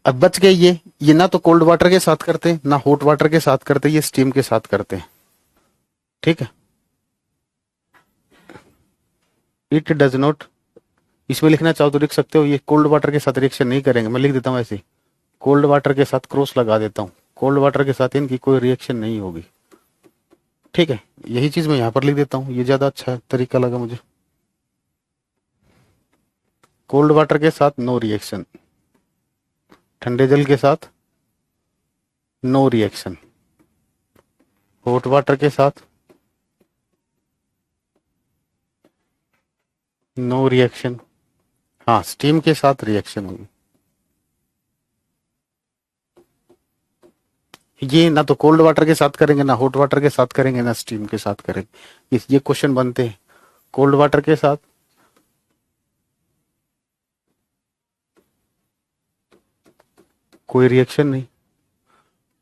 अब बच गए ये ना तो कोल्ड वाटर के साथ करते हैं, ना हॉट वाटर के साथ करते हैं, ये स्टीम के साथ करते हैं। ठीक है। इट डज नॉट, इसमें लिखना चाहो तो लिख सकते हो, ये कोल्ड वाटर के साथ रिएक्शन नहीं करेंगे। मैं लिख देता हूं ऐसे, कोल्ड वाटर के साथ क्रॉस लगा देता हूं, कोल्ड वाटर के साथ इनकी कोई रिएक्शन नहीं होगी। ठीक है, यही चीज मैं यहां पर लिख देता हूं, ये ज्यादा अच्छा तरीका लगा मुझे। कोल्ड वाटर के साथ नो रिएक्शन, ठंडे जल के साथ नो रिएक्शन, हॉट वाटर के साथ नो रिएक्शन, हाँ स्टीम के साथ रिएक्शन होगी। ये ना तो कोल्ड वाटर के साथ करेंगे, ना हॉट वाटर के साथ करेंगे, ना स्टीम के साथ करेंगे। ये क्वेश्चन बनते हैं कोल्ड वाटर के साथ कोई रिएक्शन नहीं,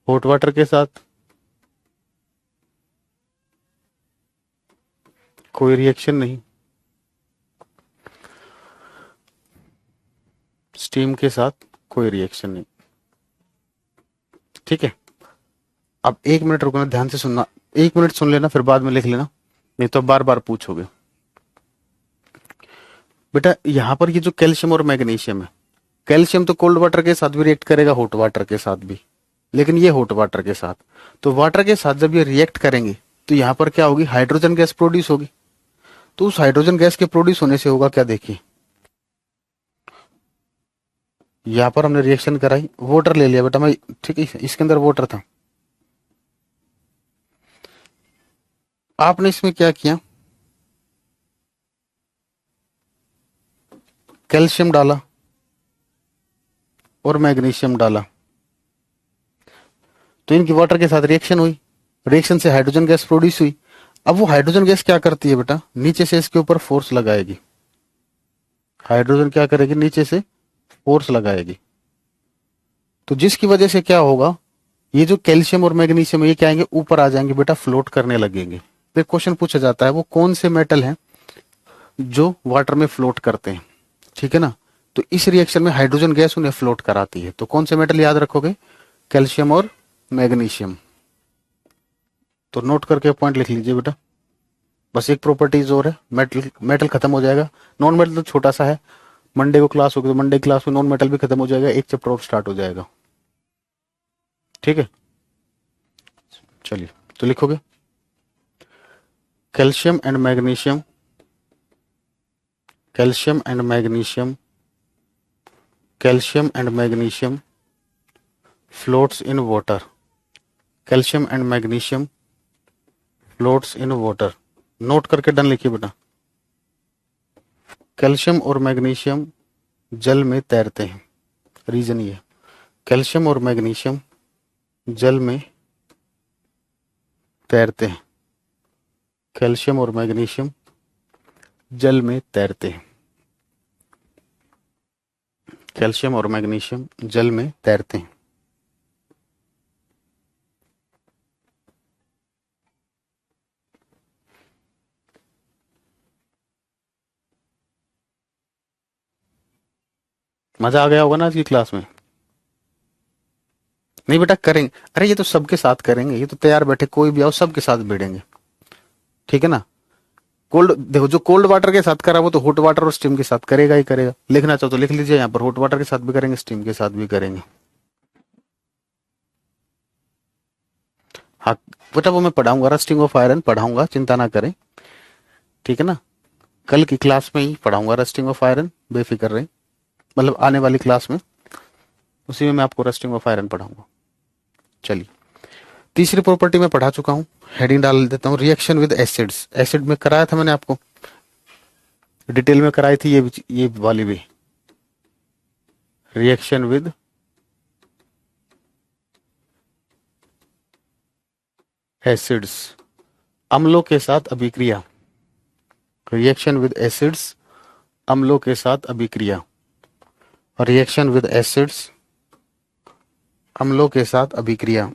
हॉट वाटर के साथ कोई रिएक्शन नहीं, स्टीम के साथ कोई रिएक्शन नहीं। ठीक है। अब 1 मिनट रुकना, ध्यान से सुनना, 1 मिनट सुन लेना, फिर बाद में लिख लेना, नहीं तो बार बार पूछोगे। बेटा यहां पर ये जो कैल्शियम और मैग्नीशियम है, कैल्शियम तो कोल्ड वाटर के साथ भी रिएक्ट करेगा, हॉट वाटर के साथ भी, लेकिन ये हॉट वाटर के साथ। तो वाटर के साथ जब ये रिएक्ट करेंगे तो यहां पर क्या होगी, हाइड्रोजन गैस प्रोड्यूस होगी। तो उस हाइड्रोजन गैस के प्रोड्यूस होने से होगा क्या, देखिए यहां पर हमने रिएक्शन कराई, वाटर ले लिया बेटा मैं, ठीक है, इसके अंदर वाटर था। आपने इसमें क्या किया, कैल्शियम डाला और मैग्नीशियम डाला, तो इनकी वाटर के साथ रिएक्शन हुई, रिएक्शन से हाइड्रोजन गैस प्रोड्यूस हुई। अब वो हाइड्रोजन गैस क्या करती है बेटा, नीचे से इसके ऊपर फोर्स लगाएगी। हाइड्रोजन क्या करेगी, नीचे से फोर्स लगाएगी। तो जिसकी वजह से क्या होगा, ये जो कैल्शियम और मैग्नीशियम ये क्या आएंगे, ऊपर आ जाएंगे बेटा, फ्लोट करने लगेंगे। फिर क्वेश्चन पूछा जाता है वो कौन से मेटल हैं जो वाटर में फ्लोट करते हैं। ठीक है ना। तो इस रिएक्शन में हाइड्रोजन गैस उन्हें फ्लोट कराती है। तो कौन से मेटल याद रखोगे, कैल्शियम और मैग्नीशियम। तो नोट करके पॉइंट लिख लीजिए बेटा। बस एक प्रॉपर्टीज और है, मेटल मेटल खत्म हो जाएगा। नॉन मेटल तो छोटा सा है, मंडे को क्लास होगी तो मंडे क्लास में नॉन मेटल भी खत्म हो जाएगा, एक चैप्टर और स्टार्ट हो जाएगा। ठीक है। चलिए तो लिखोगे calcium and magnesium, calcium and magnesium, calcium and magnesium floats in water, calcium and magnesium floats in water. Note करके डन लिखिए बेटा। कैल्शियम और मैग्नीशियम जल में तैरते हैं, रीजन ये, कैल्शियम और मैग्नीशियम जल में तैरते हैं, कैल्शियम और मैग्नीशियम जल में तैरते हैं, कैल्शियम और मैग्नीशियम जल में तैरते हैं। मजा आ गया होगा ना आज की क्लास में? नहीं बेटा करेंगे, अरे ये तो सबके साथ करेंगे, ये तो तैयार बैठे कोई भी आओ सबके साथ भिड़ेंगे, ठीक है ना। कोल्ड देखो, जो कोल्ड वाटर के साथ करा वो तो हॉट वाटर और स्टीम के साथ करेगा ही करेगा। लिखना चाहो तो लिख लीजिए यहाँ पर, हॉट वाटर के साथ भी करेंगे, स्टीम के साथ भी करेंगे। हाँ बेटा वो मैं पढ़ाऊंगा, रस्टिंग ऑफ आयरन पढ़ाऊंगा, चिंता ना करें, ठीक है ना। कल की क्लास में ही पढ़ाऊंगा रस्टिंग ऑफ आयरन, बेफिक्र रहे, मतलब आने वाली क्लास में उसी में मैं आपको रस्टिंग ऑफ आयरन पढ़ाऊंगा। चलिए तीसरी प्रॉपर्टी में पढ़ा चुका हूं, हेडिंग डाल देता हूं, रिएक्शन विद एसिड्स। एसिड में कराया था मैंने आपको, डिटेल में कराई थी ये वाली भी, रिएक्शन विद एसिड्स, अम्लों के साथ अभिक्रिया। रिएक्शन विद एसिड्स, अम्लों के साथ अभिक्रिया। रिएक्शन विद एसिड्स, अम्लों के साथ अभिक्रिया।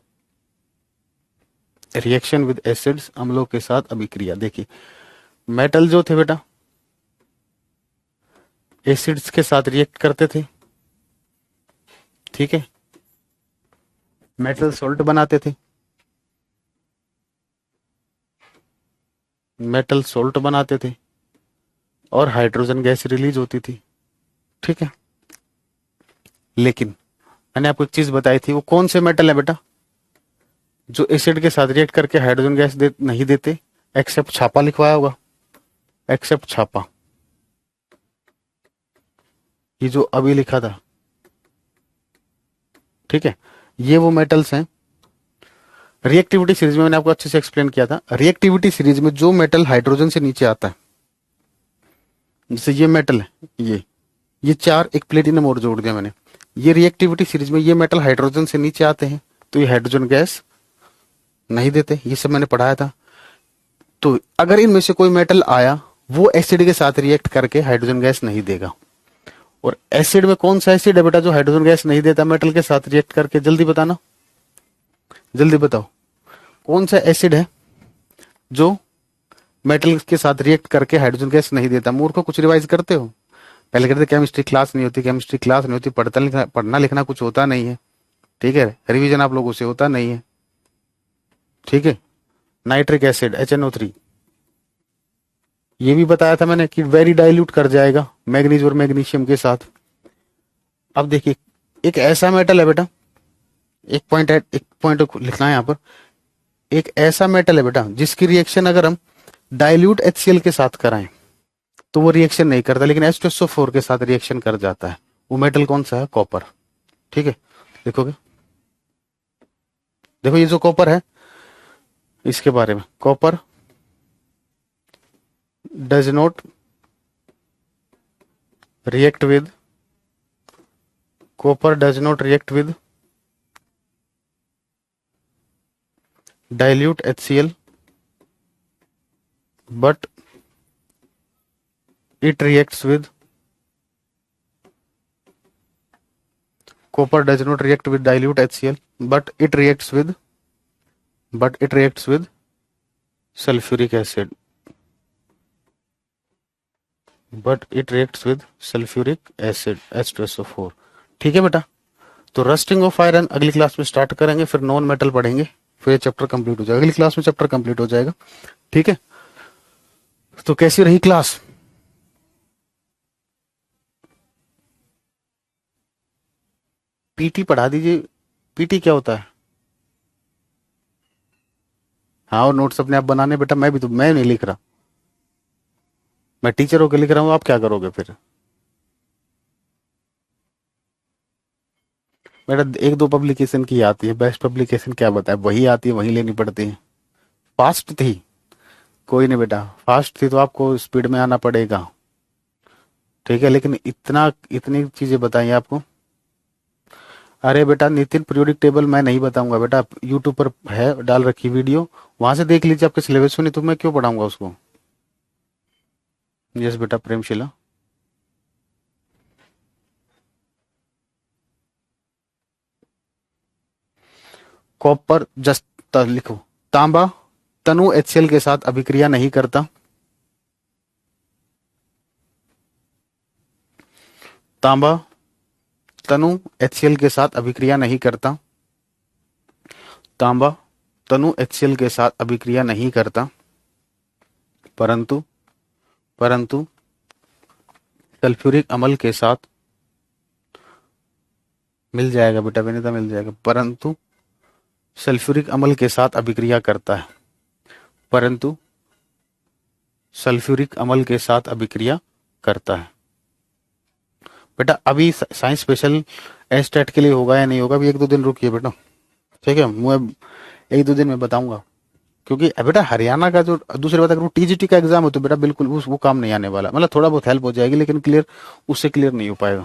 रिएक्शन विद एसिड्स, अम्लों के साथ अभिक्रिया। देखिए मेटल जो थे बेटा एसिड्स के साथ रिएक्ट करते थे, ठीक है, मेटल सॉल्ट बनाते थे, मेटल सॉल्ट बनाते थे और हाइड्रोजन गैस रिलीज होती थी, ठीक है। लेकिन मैंने आपको एक चीज बताई थी, वो कौन से मेटल है बेटा जो एसिड के साथ रिएक्ट करके हाइड्रोजन गैस नहीं देते, एक्सेप्ट छापा लिखवाया होगा, एक्सेप्ट छापा, ये जो अभी लिखा था, ठीक है। ये वो मेटल्स हैं। रिएक्टिविटी सीरीज में मैंने आपको अच्छे से एक्सप्लेन किया था, रिएक्टिविटी सीरीज में जो मेटल हाइड्रोजन से नीचे आता है, जैसे ये मेटल है, ये चार, एक प्लेटिनम और जोड़ दिया मैंने, ये रिएक्टिविटी सीरीज में ये मेटल हाइड्रोजन से नीचे आते हैं तो ये हाइड्रोजन गैस नहीं देते, ये सब मैंने पढ़ाया था। तो अगर इनमें से कोई मेटल आया वो एसिड के साथ रिएक्ट करके हाइड्रोजन गैस नहीं देगा। और एसिड में कौन सा एसिड है बेटा जो हाइड्रोजन गैस नहीं देता मेटल के साथ रिएक्ट करके? जल्दी बताना, जल्दी बताओ कौन सा एसिड है जो मेटल के साथ रिएक्ट करके हाइड्रोजन गैस नहीं देता? मूर्खों कुछ रिवाइज करते हो? पहले कहते केमिस्ट्री क्लास नहीं होती, केमिस्ट्री क्लास नहीं होती, पढ़ना लिखना कुछ होता नहीं है, ठीक है, रिवीजन आप लोगों से होता नहीं है, ठीक है। नाइट्रिक एसिड HNO3, ये भी बताया था मैंने कि वेरी डाइल्यूट कर जाएगा मैग्नीज और मैग्नीशियम के साथ। अब देखिए एक ऐसा मेटल है बेटा, एक पॉइंट लिखना है यहाँ पर, एक ऐसा मेटल है बेटा जिसकी रिएक्शन अगर हम डाइल्यूट HCl के साथ कराएं तो वो रिएक्शन नहीं करता, लेकिन H2SO4 के साथ रिएक्शन कर जाता है। वो मेटल कौन सा है? कॉपर, ठीक है। देखोगे, देखो ये जो कॉपर है इसके बारे में, copper does not react with, copper does not react with dilute HCl but it reacts with, copper does not react with dilute HCl but it reacts with sulfuric acid, H2SO4, ठीक है बेटा। तो rusting of iron अगली class में start करेंगे, फिर non metal पढ़ेंगे, फिर ये चैप्टर कंप्लीट हो जाएगा, अगली क्लास में चैप्टर कंप्लीट हो जाएगा, ठीक है। तो कैसी रही क्लास? पीटी पढ़ा दीजिए, पीटी क्या होता है? हाँ और नोट्स अपने आप बनाने बेटा, मैं नहीं लिख रहा, मैं टीचर होकर लिख रहा हूँ, आप क्या करोगे फिर? बेटा एक दो पब्लिकेशन की आती है, बेस्ट पब्लिकेशन क्या बताए, वही आती है, वही लेनी पड़ती है। फास्ट थी, कोई नहीं बेटा, फास्ट थी तो आपको स्पीड में आना पड़ेगा, ठीक है। लेकिन इतनी चीजें बताई आपको। अरे बेटा नितिन पीरियोडिक टेबल मैं नहीं बताऊंगा बेटा, यूट्यूब पर है डाल रखी वीडियो, वहां से देख लीजिए आपके सिलेबस में, नहीं तो मैं क्यों पढ़ाऊंगा उसको। यस बेटा प्रेमशिला, कॉपर जस्ट लिखो, तांबा तनु HCl के साथ अभिक्रिया नहीं करता, तांबा तनु HCl के साथ अभिक्रिया नहीं करता। तांबा तनु HCl के साथ अभिक्रिया नहीं करता, परंतु परंतु सल्फ्यूरिक अम्ल के साथ मिल जाएगा बेटा, विनीता मिल जाएगा, परंतु सल्फ्यूरिक अम्ल के साथ अभिक्रिया करता है, परंतु सल्फ्यूरिक अम्ल के साथ अभिक्रिया करता है। बेटा अभी साइंस स्पेशल एस्टेट के लिए होगा या नहीं होगा, अभी 1-2 दिन रुकिए बेटा, ठीक है, मैं 1-2 दिन में बताऊंगा। क्योंकि बेटा हरियाणा का जो दूसरी बात, अगर वो TGT का एग्जाम हो तो बेटा बिल्कुल वो काम नहीं आने वाला, मतलब थोड़ा बहुत हेल्प हो जाएगी लेकिन क्लियर उससे क्लियर नहीं हो पाएगा।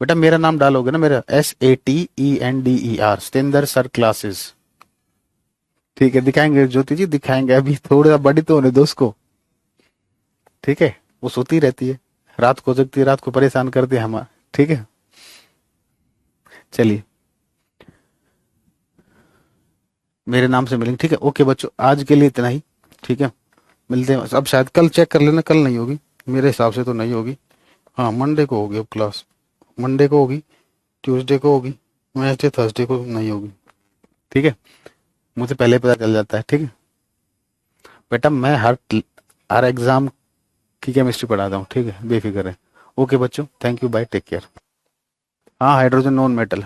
बेटा मेरा नाम डालोगे ना, मेरा SATENDER, सतेंद्र सर क्लासेस, ठीक है, दिखाएंगे ज्योति जी, दिखाएंगे, अभी थोड़ा बड़ी तो होने दो उसको, ठीक है, वो सोती रहती है, रात को जगती है, रात को परेशान करती है हमारा, ठीक है। चलिए मेरे नाम से मिलेंगे, ठीक है, ओके बच्चों, आज के लिए इतना ही, ठीक है, मिलते हैं। अब शायद कल चेक कर लेना, कल नहीं होगी मेरे हिसाब से तो नहीं होगी, हाँ मंडे को होगी अब क्लास, मंडे को होगी, ट्यूसडे को होगी, वेडनेसडे थर्सडे को नहीं होगी, ठीक है, मुझे पहले पता चल जाता है, ठीक है बेटा, मैं हर एग्जाम की केमिस्ट्री पढ़ाता हूँ, ठीक है, बेफिक्र है। ओके बच्चों, thank you, bye, take care. हाँ हाइड्रोजन नॉन मेटल।